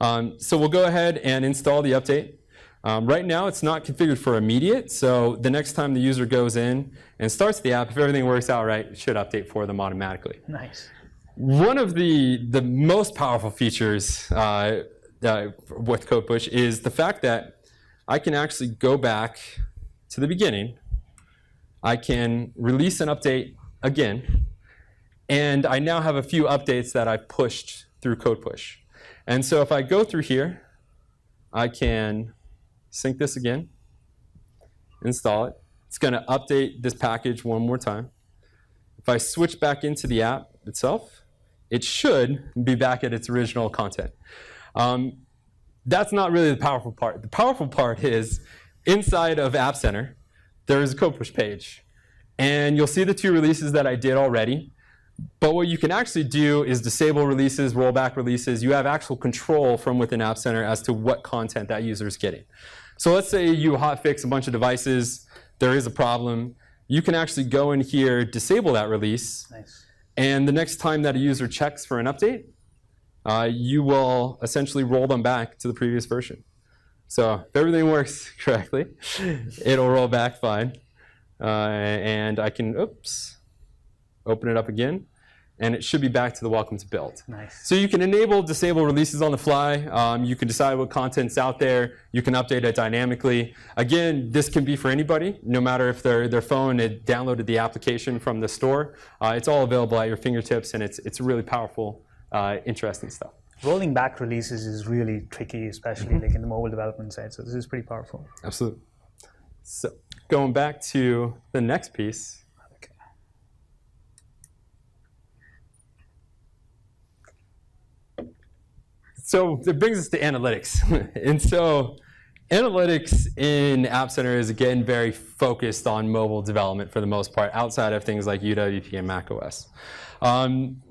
So we'll go ahead and install the update. Right now, it's not configured for immediate, so the next time the user goes in and starts the app, if everything works out right, it should update for them automatically.
Nice.
One of the most powerful features with Code Push is the fact that I can actually go back to the beginning. I can release an update again, and I now have a few updates that I've pushed through Code Push. And so if I go through here, I can sync this again, install it. It's going to update this package one more time. If I switch back into the app itself, it should be back at its original content. That's not really the powerful part. The powerful part is inside of App Center, there is a Code Push page. And you'll see the 2 releases that I did already. But what you can actually do is disable releases, rollback releases. You have actual control from within App Center as to what content that user is getting. So let's say you hotfix a bunch of devices. There is a problem. You can actually go in here, disable that release.
Nice. And
the next time that a user checks for an update, you will essentially roll them back to the previous version. So if everything works correctly, it'll roll back fine. And I can, open it up again, and it should be back to the welcome to build.
Nice.
So you can enable, disable releases on the fly. You can decide what content's out there. You can update it dynamically. Again, this can be for anybody, no matter if their phone had downloaded the application from the store. It's all available at your fingertips, and it's really powerful, interesting stuff.
Rolling back releases is really tricky, especially like in the mobile development side. So this is pretty powerful.
Absolutely. So going back to the next piece.
Okay.
So it brings us to analytics. And so analytics in App Center is, again, very focused on mobile development for the most part, outside of things like UWP and macOS.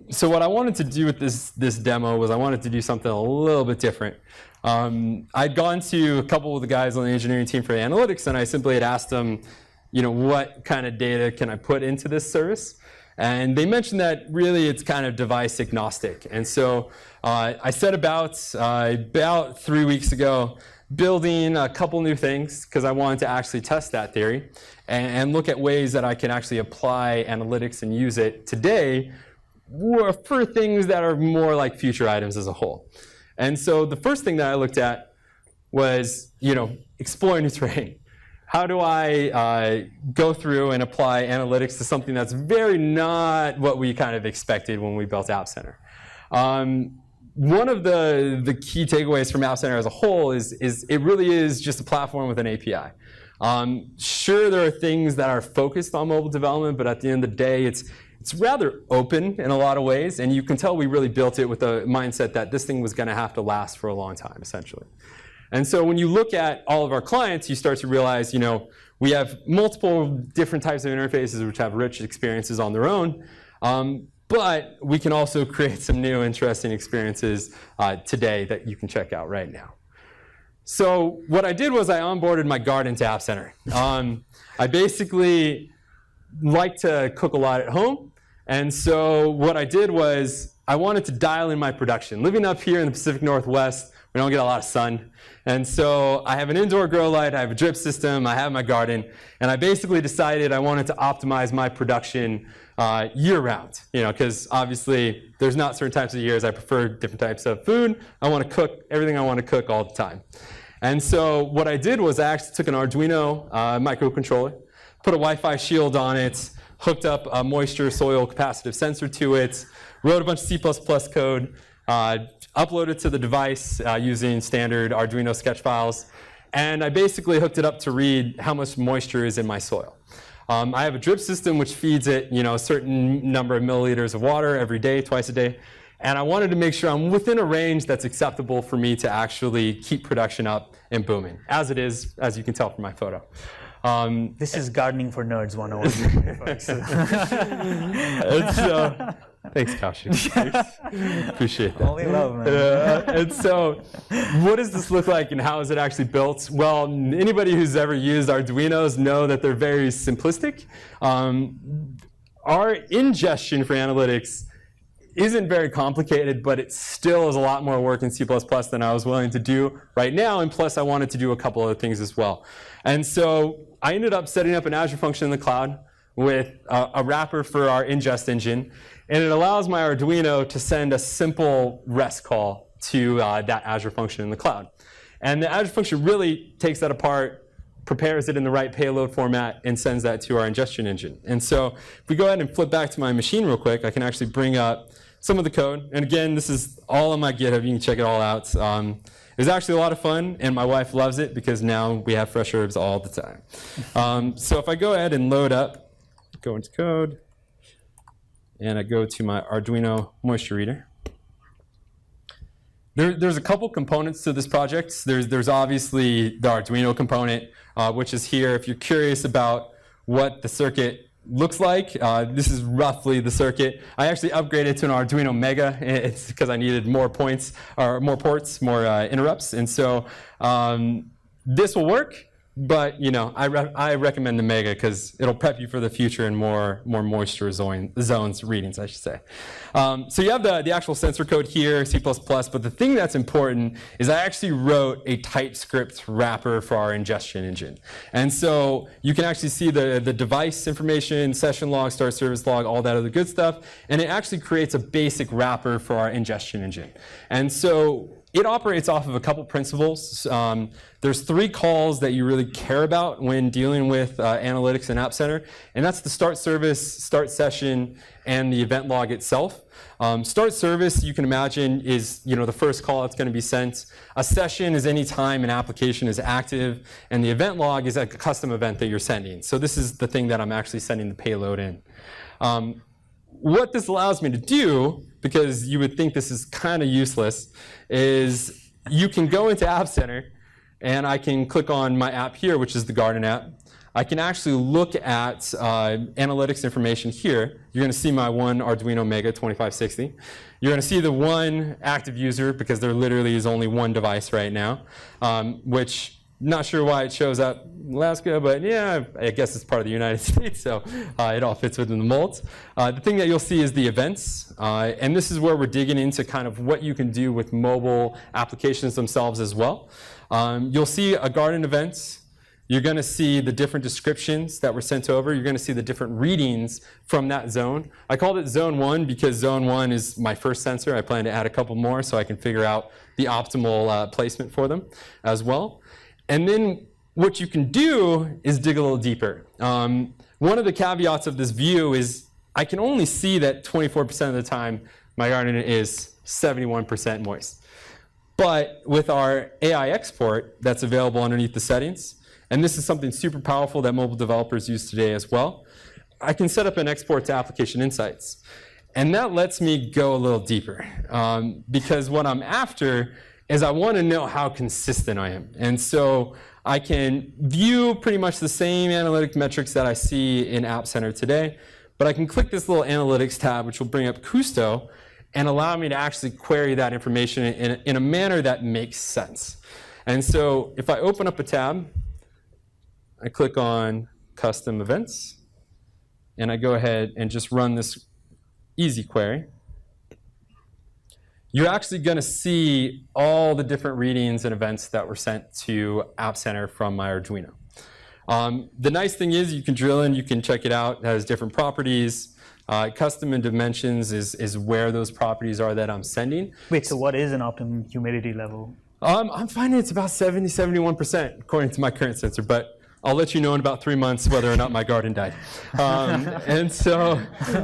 So what I wanted to do with this demo was I wanted to do something a little bit different. I'd gone to a couple of the guys on the engineering team for analytics, and I simply had asked them, what kind of data can I put into this service? And they mentioned that really it's kind of device agnostic. And so I set about 3 weeks ago building a couple new things because I wanted to actually test that theory and look at ways that I can actually apply analytics and use it today for things that are more like future items as a whole. And so the first thing that I looked at was, explore new terrain. How do I go through and apply analytics to something that's very not what we kind of expected when we built App Center? One of the key takeaways from App Center as a whole is it really is just a platform with an API. Sure, there are things that are focused on mobile development, but at the end of the day, it's rather open in a lot of ways, and you can tell we really built it with a mindset that this thing was going to have to last for a long time, essentially. And so when you look at all of our clients, you start to realize, we have multiple different types of interfaces which have rich experiences on their own, but we can also create some new interesting experiences today that you can check out right now. So what I did was I onboarded my garden to App Center. I basically like to cook a lot at home, and so what I did was I wanted to dial in my production. Living up here in the Pacific Northwest, we don't get a lot of sun. And so I have an indoor grow light, I have a drip system, I have my garden, and I basically decided I wanted to optimize my production year-round, because obviously there's not certain types of years I prefer different types of food. I want to cook everything I want to cook all the time. And so what I did was I actually took an Arduino microcontroller, put a Wi-Fi shield on it, hooked up a moisture soil capacitive sensor to it, wrote a bunch of C++ code, uploaded to the device using standard Arduino sketch files, and I basically hooked it up to read how much moisture is in my soil. I have a drip system which feeds it a certain number of milliliters of water every day, twice a day, and I wanted to make sure I'm within a range that's acceptable for me to actually keep production up and booming, as it is, as you can tell from my photo.
This is gardening for nerds 101.
Thanks, Kaushik. Appreciate that.
Only love, man.
And so, what does this look like and how is it actually built? Well, anybody who's ever used Arduinos know that they're very simplistic. Our ingestion for analytics isn't very complicated, but it still is a lot more work in C++ than I was willing to do right now, and plus I wanted to do a couple other things as well. And so I ended up setting up an Azure function in the cloud with a wrapper for our ingest engine, and it allows my Arduino to send a simple REST call to that Azure function in the cloud. And the Azure function really takes that apart, prepares it in the right payload format, and sends that to our ingestion engine. And so if we go ahead and flip back to my machine real quick, I can actually bring up some of the code. And again, this is all on my GitHub. You can check it all out. It was actually a lot of fun, and my wife loves it because now we have fresh herbs all the time. So if I go ahead and load up, go into code, and I go to my Arduino moisture reader. There's a couple components to this project. There's obviously the Arduino component, which is here. If you're curious about what the circuit looks like, this is roughly the circuit. I actually upgraded to an Arduino Mega. It's because I needed more points, or more ports, more interrupts. And so this will work. But I recommend the Mega because it'll prep you for the future and more moisture zones readings, I should say. So you have the actual sensor code here, C++. But the thing that's important is I actually wrote a TypeScript wrapper for our ingestion engine. And so you can actually see the device information, session log, start service log, all that other good stuff. And it actually creates a basic wrapper for our ingestion engine. And so it operates off of a couple principles. There's 3 calls that you really care about when dealing with analytics in App Center, and that's the start service, start session, and the event log itself. Start service, you can imagine, is the first call that's going to be sent. A session is any time an application is active, and the event log is a custom event that you're sending. So this is the thing that I'm actually sending the payload in. What this allows me to do, because you would think this is kind of useless, is you can go into App Center, and I can click on my app here, which is the Garden app. I can actually look at analytics information here. You're going to see my one Arduino Mega 2560. You're going to see the one active user, because there literally is only one device right now, which not sure why it shows up in Alaska, but yeah, I guess it's part of the United States, so it all fits within the mold. The thing that you'll see is the events, and this is where we're digging into kind of what you can do with mobile applications themselves as well. You'll see a garden event. You're going to see the different descriptions that were sent over. You're going to see the different readings from that zone. I called it Zone 1 because Zone 1 is my first sensor. I plan to add a couple more so I can figure out the optimal placement for them as well. And then what you can do is dig a little deeper. One of the caveats of this view is I can only see that 24% of the time my garden is 71% moist. But with our AI export that's available underneath the settings, and this is something super powerful that mobile developers use today as well, I can set up an export to application insights. And that lets me go a little deeper, because what I'm after is I want to know how consistent I am. And so I can view pretty much the same analytic metrics that I see in App Center today, but I can click this little analytics tab, which will bring up Kusto, and allow me to actually query that information in a manner that makes sense. And so if I open up a tab, I click on Custom Events, and I go ahead and just run this easy query. You're actually going to see all the different readings and events that were sent to App Center from my Arduino. The nice thing is you can drill in, you can check it out. It has different properties, Custom and dimensions is where those properties are that I'm sending.
Wait, so what is an optimum humidity level?
I'm finding it's about 70, 71% according to my current sensor, but I'll let you know in about 3 months whether or not my garden died. And so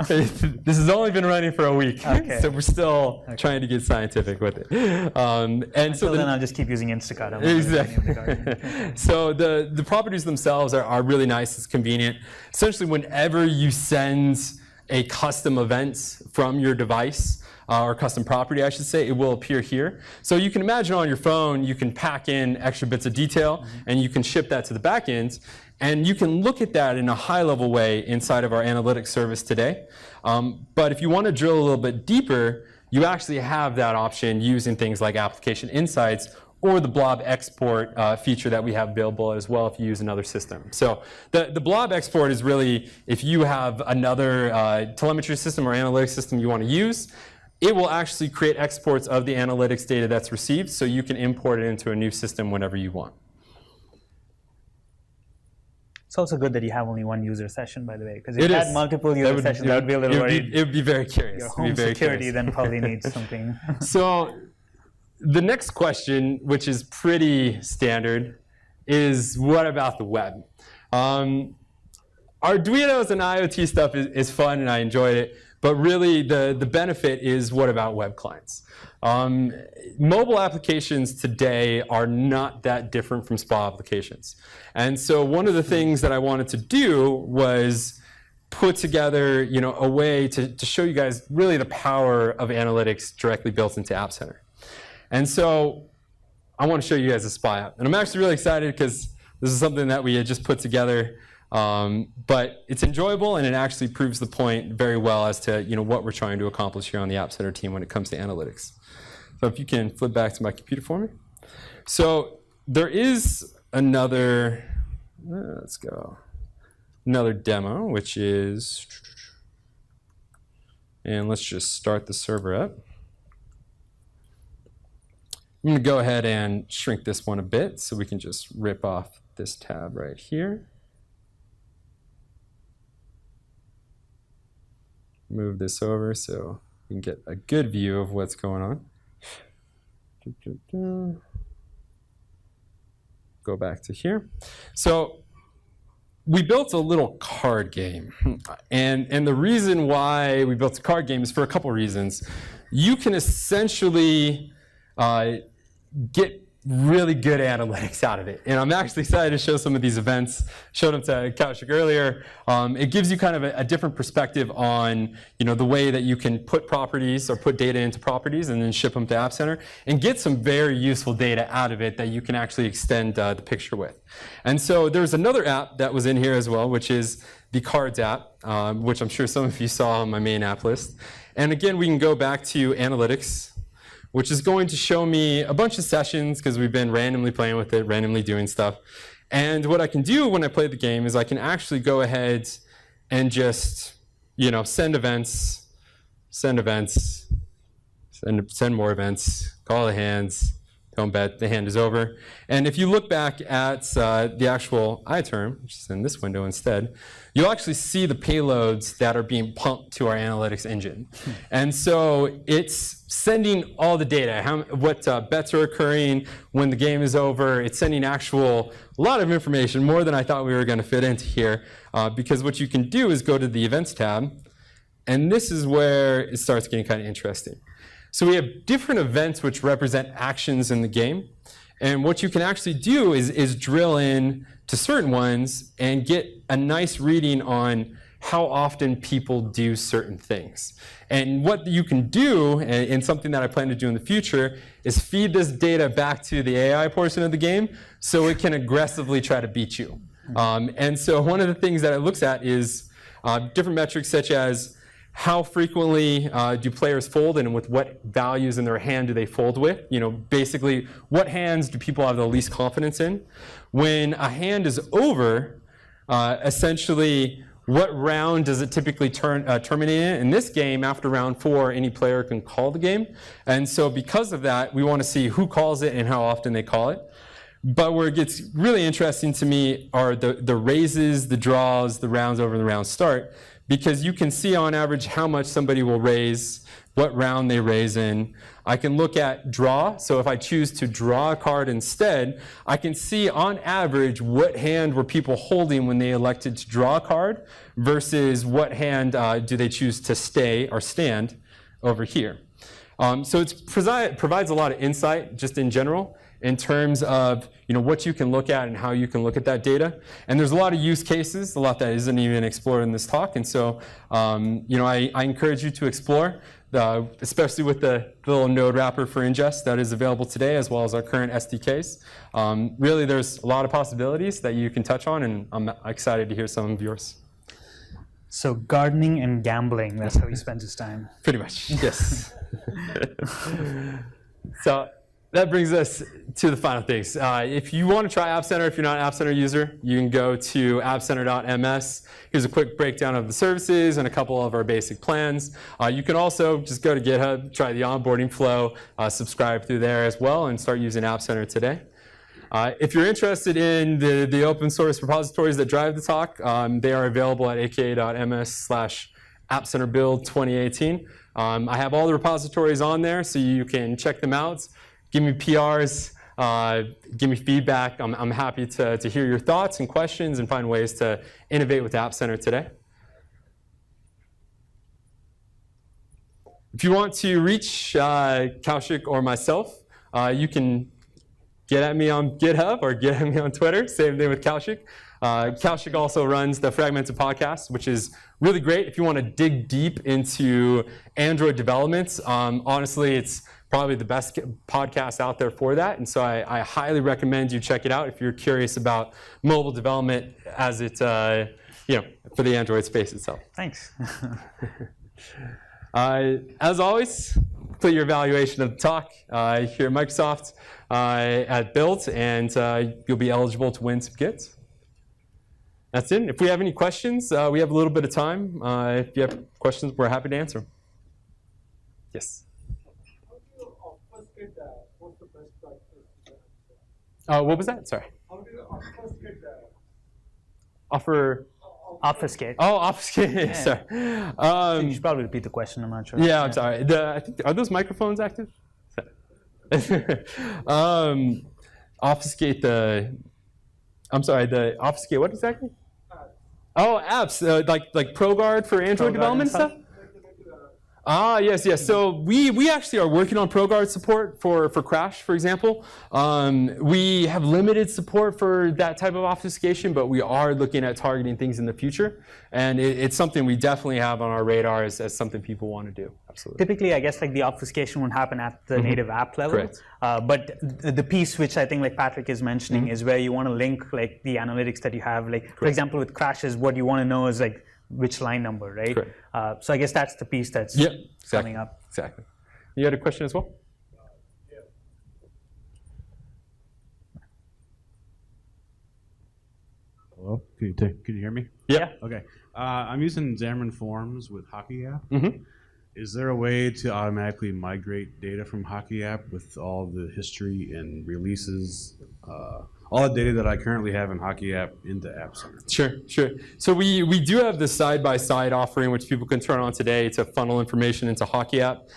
this has only been running for a week,
Okay.
so we're still trying to get scientific with it. And so
then I'll just keep using Instacart.
Exactly. So the properties themselves are really nice. It's convenient. Essentially, whenever you send a custom event from your device, or custom property, I should say, it will appear here. So you can imagine on your phone, you can pack in extra bits of detail, and you can ship that to the back end. And you can look at that in a high-level way inside of our analytics service today. But if you want to drill a little bit deeper, you actually have that option using things like application insights or the blob export feature that we have available as well if you use another system. So the blob export is really if you have another telemetry system or analytics system you want to use, it will actually create exports of the analytics data that's received so you can import it into a new system whenever you want.
It's also good that you have only one user session, by the way, because if you had multiple user sessions, I would be a little worried.
It would be very curious.
Your home security then probably needs something.
So the next question, which is pretty standard, is what about the web? Arduinos and IoT stuff is fun, and I enjoyed it. But really, the benefit is what about web clients? Mobile applications today are not that different from SPA applications. And so one of the things that I wanted to do was put together a way to show you guys really the power of analytics directly built into App Center. And so I want to show you guys a SPA app. And I'm actually really excited because this is something that we had just put together. But it's enjoyable, and it actually proves the point very well as to what we're trying to accomplish here on the App Center team when it comes to analytics. So if you can flip back to my computer for me. So there is another, let's go, another demo, which is, and let's just start the server up. I'm going to go ahead and shrink this one a bit so we can just rip off this tab right here. Move this over so you can get a good view of what's going on. Go back to here. So we built a little card game. And the reason why we built a card game is for a couple reasons. You can essentially get really good analytics out of it. And I'm actually excited to show some of these events. Showed them to Kaushik earlier. It gives you kind of a different perspective on the way that you can put properties or put data into properties and then ship them to App Center and get some very useful data out of it that you can actually extend the picture with. And so there's another app that was in here as well, which is the Cards app, which I'm sure some of you saw on my main app list. And again, we can go back to analytics, which is going to show me a bunch of sessions because we've been randomly playing with it, randomly doing stuff. And what I can do when I play the game is I can actually go ahead and just, send events, send more events, call the hands, don't bet the hand is over. And if you look back at the actual iTerm, which is in this window instead, you'll actually see the payloads that are being pumped to our analytics engine. And so it's sending all the data, what bets are occurring when the game is over. It's sending a lot of information, more than I thought we were going to fit into here, because what you can do is go to the Events tab, and this is where it starts getting kind of interesting. So we have different events which represent actions in the game. And what you can actually do is drill in to certain ones and get a nice reading on how often people do certain things. And what you can do, and something that I plan to do in the future, is feed this data back to the AI portion of the game so it can aggressively try to beat you. And so one of the things that it looks at is different metrics such as how frequently do players fold, and with what values in their hand do they fold with? Basically, what hands do people have the least confidence in? When a hand is over, essentially, what round does it typically terminate in? In this game, after round 4, any player can call the game. And so because of that, we want to see who calls it and how often they call it. But where it gets really interesting to me are the raises, the draws, the rounds over, and the round start. because you can see on average how much somebody will raise, what round they raise in. I can look at draw. So if I choose to draw a card instead, I can see on average what hand were people holding when they elected to draw a card versus what hand do they choose to stay or stand over here. So it provides a lot of insight just in general in terms of what you can look at and how you can look at that data. And there's a lot of use cases, a lot that isn't even explored in this talk. And so I encourage you to explore, especially with the little node wrapper for ingest that is available today, as well as our current SDKs. Really, there's a lot of possibilities that you can touch on, and I'm excited to hear some of yours.
So gardening and gambling, that's how he spends his time.
Pretty much, yes. So that brings us to the final things. If you want to try App Center, if you're not an App Center user, you can go to appcenter.ms. Here's a quick breakdown of the services and a couple of our basic plans. You can also just go to GitHub, try the onboarding flow, subscribe through there as well, and start using App Center today. If you're interested in the open source repositories that drive the talk, they are available at aka.ms/appcenterbuild2018. I have all the repositories on there, so you can check them out. Give me PRs, give me feedback. I'm happy to hear your thoughts and questions and find ways to innovate with App Center today. If you want to reach Kaushik or myself, you can get at me on GitHub or get at me on Twitter. Same thing with Kaushik. Kaushik also runs the Fragmented podcast, which is really great if you want to dig deep into Android developments. Honestly, it's probably the best podcast out there for that, and so I highly recommend you check it out if you're curious about mobile development as it, for the Android space itself.
Thanks.
As always, put your evaluation of the talk here at Microsoft at Build, and you'll be eligible to win some kits. That's it. If we have any questions, we have a little bit of time. If you have questions, we're happy to answer them. Yes? What was that? Sorry.
How do you obfuscate
Offer.
Obfuscate.
Oh, obfuscate. Yeah. Sorry.
You should probably repeat the question. I'm not sure.
Yeah, I'm sorry. I think, are those microphones active? Obfuscate the. I'm sorry. The obfuscate what exactly? Oh, apps like ProGuard for Android development stuff. Ah, yes. So we actually are working on ProGuard support for Crash, for example. We have limited support for that type of obfuscation, but we are looking at targeting things in the future. And it's something we definitely have on our radar as something people want to do. Absolutely.
Typically, I guess the obfuscation would happen at the native app level.
Correct.
But the piece which I think Patrick is mentioning is where you want to link the analytics that you have. For example, with crashes, what you want to know is which line number, right? So I guess that's the piece that's coming up.
Exactly. You had a question as well?
Hello? Can you hear me?
Yeah.
Okay. I'm using Xamarin Forms with Hockey App.
Mm-hmm.
Is there a way to automatically migrate data from Hockey App with all the history and releases, all the data that I currently have in Hockey App into App Center?
Sure. So we do have the side-by-side offering, which people can turn on today to funnel information into Hockey App.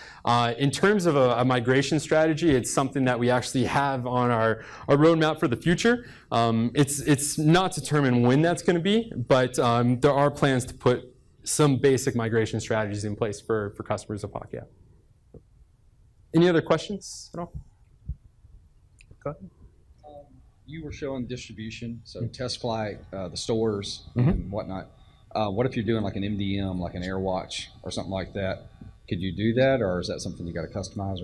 In terms of a migration strategy, it's something that we actually have on our roadmap for the future. It's not determined when that's going to be, but there are plans to put some basic migration strategies in place for customers of Hockey App. Any other questions at all? Go ahead.
You were showing distribution, so test flight, the stores and whatnot. What if you're doing like an MDM, like an AirWatch or something like that? Could you do that, or is that something you got to customize?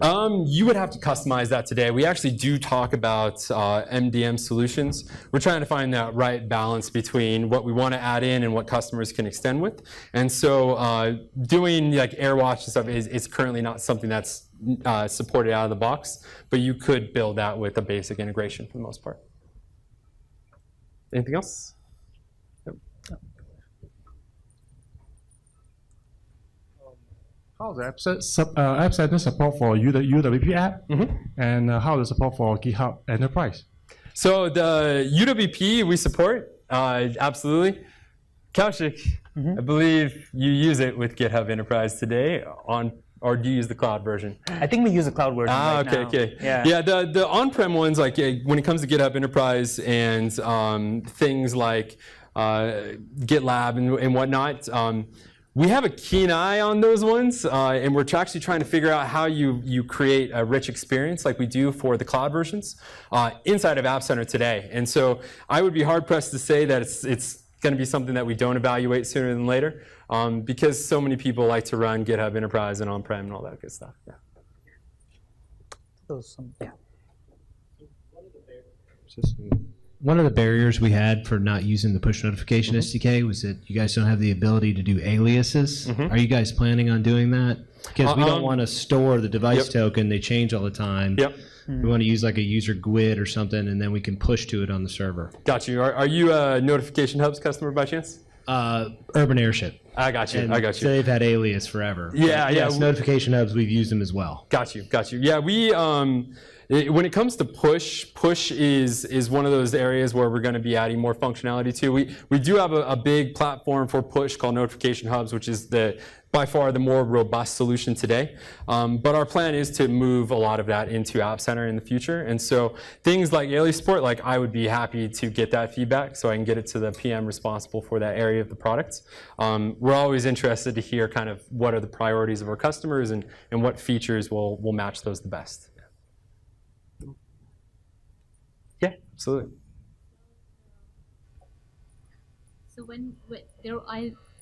You would have to customize that today. We actually do talk about MDM solutions. We're trying to find that right balance between what we want to add in and what customers can extend with. And so doing AirWatch and stuff is currently not something that's supported out of the box, but you could build that with a basic integration for the most part. Anything else? Yep.
How's App Center support for UWP app, and how does support for GitHub Enterprise?
So the UWP we support, absolutely. Kaushik, I believe you use it with GitHub Enterprise today or do you use the cloud version?
I think we use the cloud version right now.
Okay.
Yeah.
The on-prem ones, like when it comes to GitHub Enterprise and things like GitLab and whatnot, we have a keen eye on those ones, and we're actually trying to figure out how you create a rich experience like we do for the cloud versions inside of App Center today. And so I would be hard-pressed to say that it's going to be something that we don't evaluate sooner than later, because so many people like to run GitHub Enterprise and on-prem and all that good stuff. Yeah.
One of the barriers we had for not using the push notification SDK was that you guys don't have the ability to do aliases. Are you guys planning on doing that? Because we don't want to store the device token. They change all the time. We want to use like a user GUID or something, and then we can push to it on the server.
Got you. Are you a Notification Hubs customer by chance?
Urban Airship.
I got you.
So they've had alias forever.
Yeah.
Yes, Notification Hubs, we've used them as well.
Got you. Yeah, we when it comes to push is one of those areas where we're going to be adding more functionality to. We do have a big platform for push called Notification Hubs, which is by far the more robust solution today. But our plan is to move a lot of that into App Center in the future. And so things like alias support, like I would be happy to get that feedback so I can get it to the PM responsible for that area of the product. We're always interested to hear kind of what are the priorities of our customers and what features will match those the best. Yeah, absolutely.
So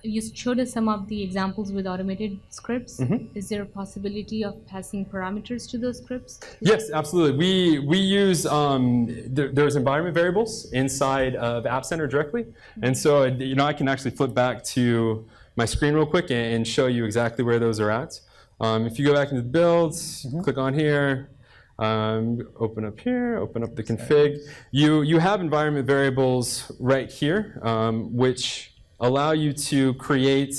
you showed us some of the examples with automated scripts. Is there a possibility of passing parameters to those scripts?
Yes, absolutely. We use there's environment variables inside of App Center directly, and so I can actually flip back to my screen real quick and show you exactly where those are at. If you go back into the builds, click on here. Open up here, open up the config. You have environment variables right here, which allow you to create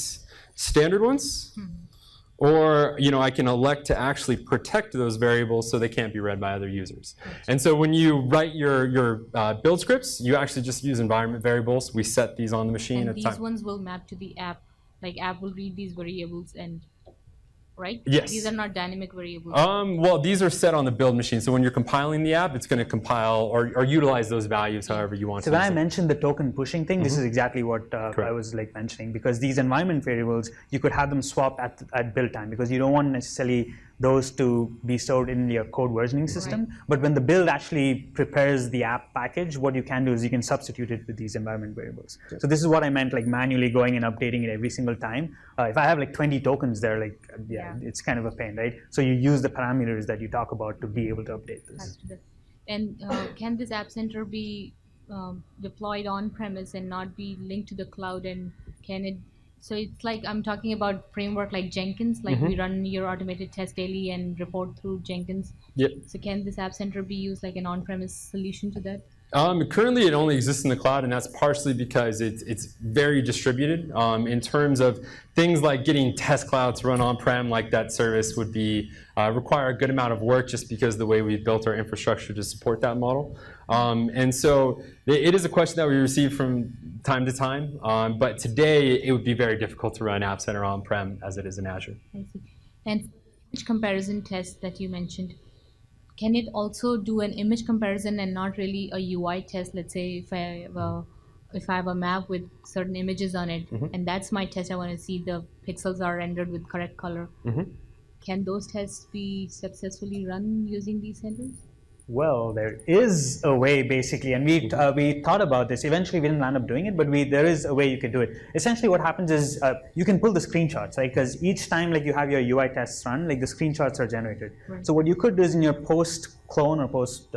standard ones, or I can elect to actually protect those variables so they can't be read by other users. And so when you write your build scripts, you actually just use environment variables. We set these on the machine
and
at the
these
time.
ones will map to the app, like app will read these variables and. Right?
Yes.
These are not dynamic variables.
Well, these are set on the build machine. So when you're compiling the app, it's going to compile or utilize those values however you want to.
So when I mentioned the token pushing thing, this is exactly what I was mentioning, because these environment variables, you could have them swap at build time, because you don't want necessarily those to be stored in your code versioning system. Right. But when the build actually prepares the app package, what you can do is you can substitute it with these environment variables. Okay. So this is what I meant, like manually going and updating it every single time. If I have like 20 tokens there, it's kind of a pain, right? So you use the parameters that you talk about to be able to update this.
And can this App Center be deployed on-premise and not be linked to the cloud? And can it? So it's like I'm talking about framework like Jenkins, like we run your automated test daily and report through Jenkins.
Yep.
So can this App Center be used like an on-premise solution to that?
Currently, it only exists in the cloud, and that's partially because it's very distributed. In terms of things like getting test cloud to run on-prem, like that service would be require a good amount of work just because of the way we've built our infrastructure to support that model. And so it is a question that we receive from time to time, but today it would be very difficult to run App Center on-prem as it is in Azure.
I see. And image comparison test that you mentioned, can it also do an image comparison and not really a UI test? Let's say if I have a map with certain images on it, and that's my test, I want to see the pixels are rendered with correct color. Can those tests be successfully run using these centers?
Well, there is a way, basically, and we thought about this. Eventually, we didn't end up doing it, but there is a way you can do it. Essentially, what happens is you can pull the screenshots, right? Because each time, like you have your UI tests run, like the screenshots are generated. Right. So what you could do is in your post clone or post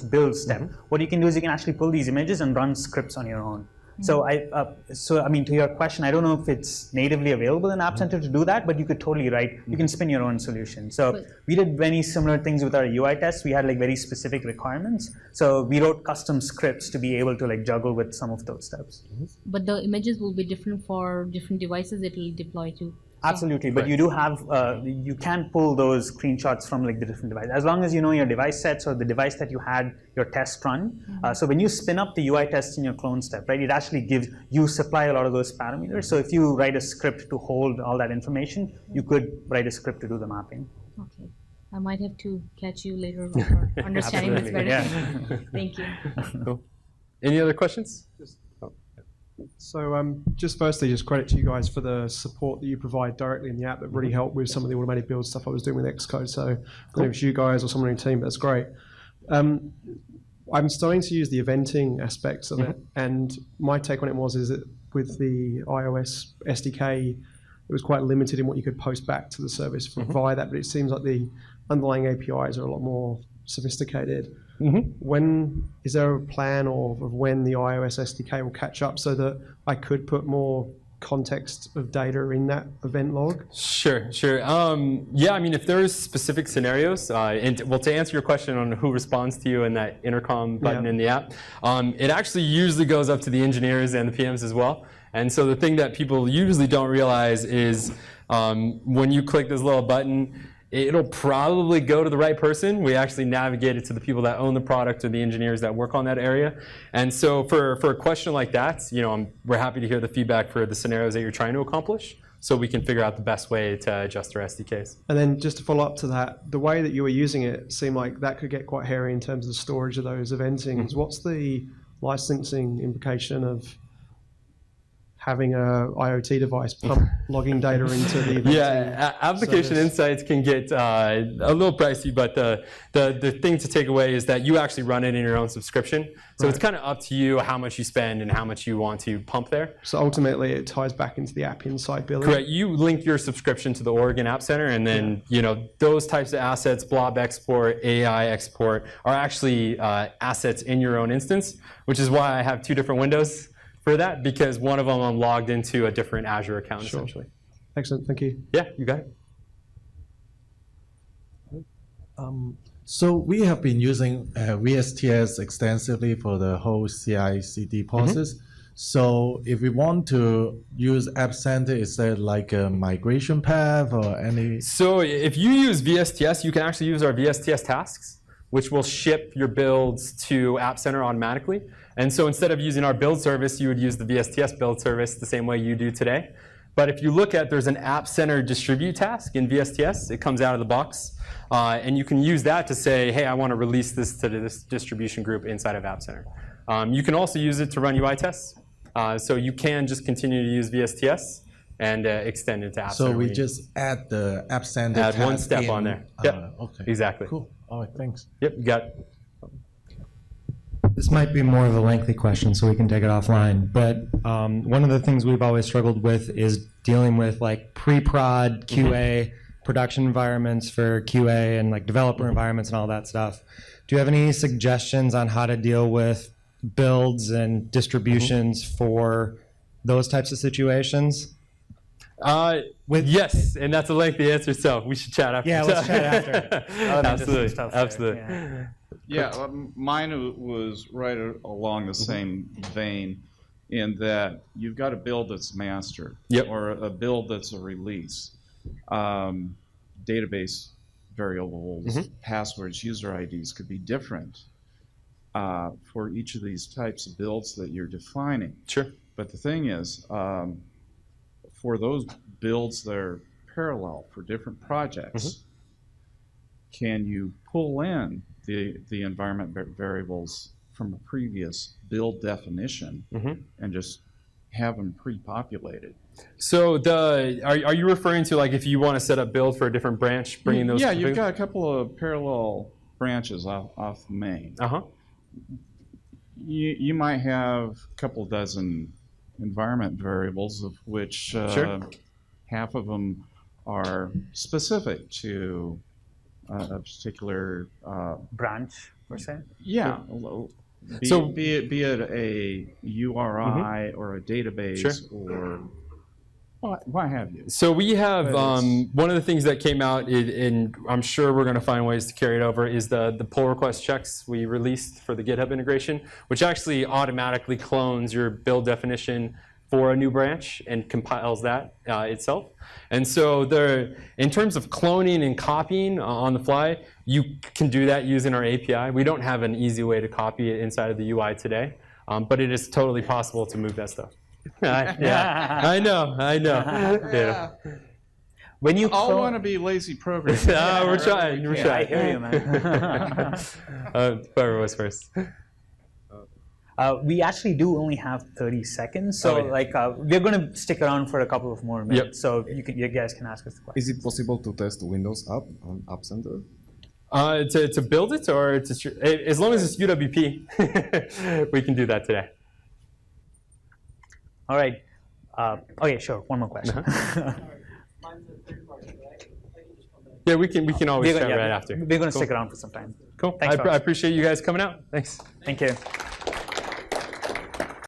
build step, what you can do is you can actually pull these images and run scripts on your own. So I mean, to your question, I don't know if it's natively available in App Center to do that, but you could totally you can spin your own solution. So we did many similar things with our UI tests. We had like very specific requirements. So we wrote custom scripts to be able to like juggle with some of those steps.
But the images will be different for different devices it will deploy to.
Absolutely, but you do have, you can pull those screenshots from like the different devices, as long as you know your device sets or the device that you had your test run. So when you spin up the UI tests in your clone step, right, it actually gives, you supply a lot of those parameters. So if you write a script to hold all that information, you could write a script to do the mapping.
Okay. I might have to catch you later on for understanding this better.
Yeah.
Thank you.
Cool. Any other questions?
So just firstly, just credit to you guys for the support that you provide directly in the app that really helped with some of the automated build stuff I was doing with Xcode. So I don't know if it's you guys or someone in the team, but that's great. I'm starting to use the eventing aspects of it, and my take on it is that with the iOS SDK, it was quite limited in what you could post back to the service via that, but it seems like the underlying APIs are a lot more sophisticated. When is there a plan of when the iOS SDK will catch up so that I could put more context of data in that event log?
Sure. Yeah, I mean, if there's specific scenarios, and well, to answer your question on who responds to you in that intercom button in the app, it actually usually goes up to the engineers and the PMs as well. And so the thing that people usually don't realize is when you click this little button, it'll probably go to the right person. We actually navigate it to the people that own the product or the engineers that work on that area. And so for a question like that, we're happy to hear the feedback for the scenarios that you're trying to accomplish, so we can figure out the best way to adjust our SDKs.
And then just to follow up to that, the way that you were using it seemed like that could get quite hairy in terms of the storage of those eventings. What's the licensing implication of having a IoT device pump logging data into the eventing?
Yeah, application insights can get a little pricey, but the thing to take away is that you actually run it in your own subscription. So it's kind of up to you how much you spend and how much you want to pump there.
So ultimately it ties back into the app insight billing?
Correct. You link your subscription to the Oregon App Center, and then those types of assets, blob export, AI export, are actually assets in your own instance, which is why I have two different windows for that, because one of them I'm logged into a different Azure account, essentially.
Excellent, thank you.
Yeah, you got it.
So we have been using VSTS extensively for the whole CI/CD process. So if we want to use App Center, is there like a migration path or any?
So if you use VSTS, you can actually use our VSTS tasks, which will ship your builds to App Center automatically. And so instead of using our build service, you would use the VSTS build service the same way you do today. But if you look at, there's an App Center distribute task in VSTS. It comes out of the box. And you can use that to say, hey, I want to release this to this distribution group inside of App Center. You can also use it to run UI tests. So you can just continue to use VSTS and extend it to App Center.
So we just add the App Center
add one step on there. Yep,
okay.
Exactly.
Cool. All right, thanks.
Yep, you got it.
This might be more of a lengthy question, so we can take it offline. But one of the things we've always struggled with is dealing with like pre-prod QA, production environments for QA, and like developer environments and all that stuff. Do you have any suggestions on how to deal with builds and distributions for those types of situations?
Yes, and that's a lengthy answer, so we should chat after.
Yeah, let's chat after.
Absolutely.
Yeah, mine was right along the same vein, in that you've got a build that's master, or a build that's a release. Database variables, passwords, user IDs could be different for each of these types of builds that you're defining.
Sure.
But the thing is, for those builds that are parallel for different projects, can you pull in the environment variables from a previous build definition and just have them pre-populated?
So are you referring to, like, if you want to set up build for a different branch, bringing those?
Yeah, you've got a couple of parallel branches off the main. You might have a couple dozen environment variables, of which half of them are specific to a particular
branch, per se?
Yeah. Be it a URI or a database or what have you.
So we have one of the things that came out, and I'm sure we're going to find ways to carry it over, is the pull request checks we released for the GitHub integration, which actually automatically clones your build definition for a new branch and compiles that itself. And so in terms of cloning and copying on the fly, you can do that using our API. We don't have an easy way to copy it inside of the UI today, but it is totally possible to move that stuff. Yeah, I know. Yeah.
When you
all want to be lazy programmers.
We're trying. We're trying.
I hear you, man.
Whoever was first.
We actually do only have 30 seconds, so we're going to stick around for a couple of more minutes. So you guys can ask us the question.
Is it possible to test the Windows app on App Center?
To build it, or as long as it's UWP, we can do that today.
All right. Okay, sure. One more question.
Yeah, we can always chat right after.
We're going to stick around for some time.
Cool.
Thanks,
I appreciate you guys coming out. Thanks.
Thank you.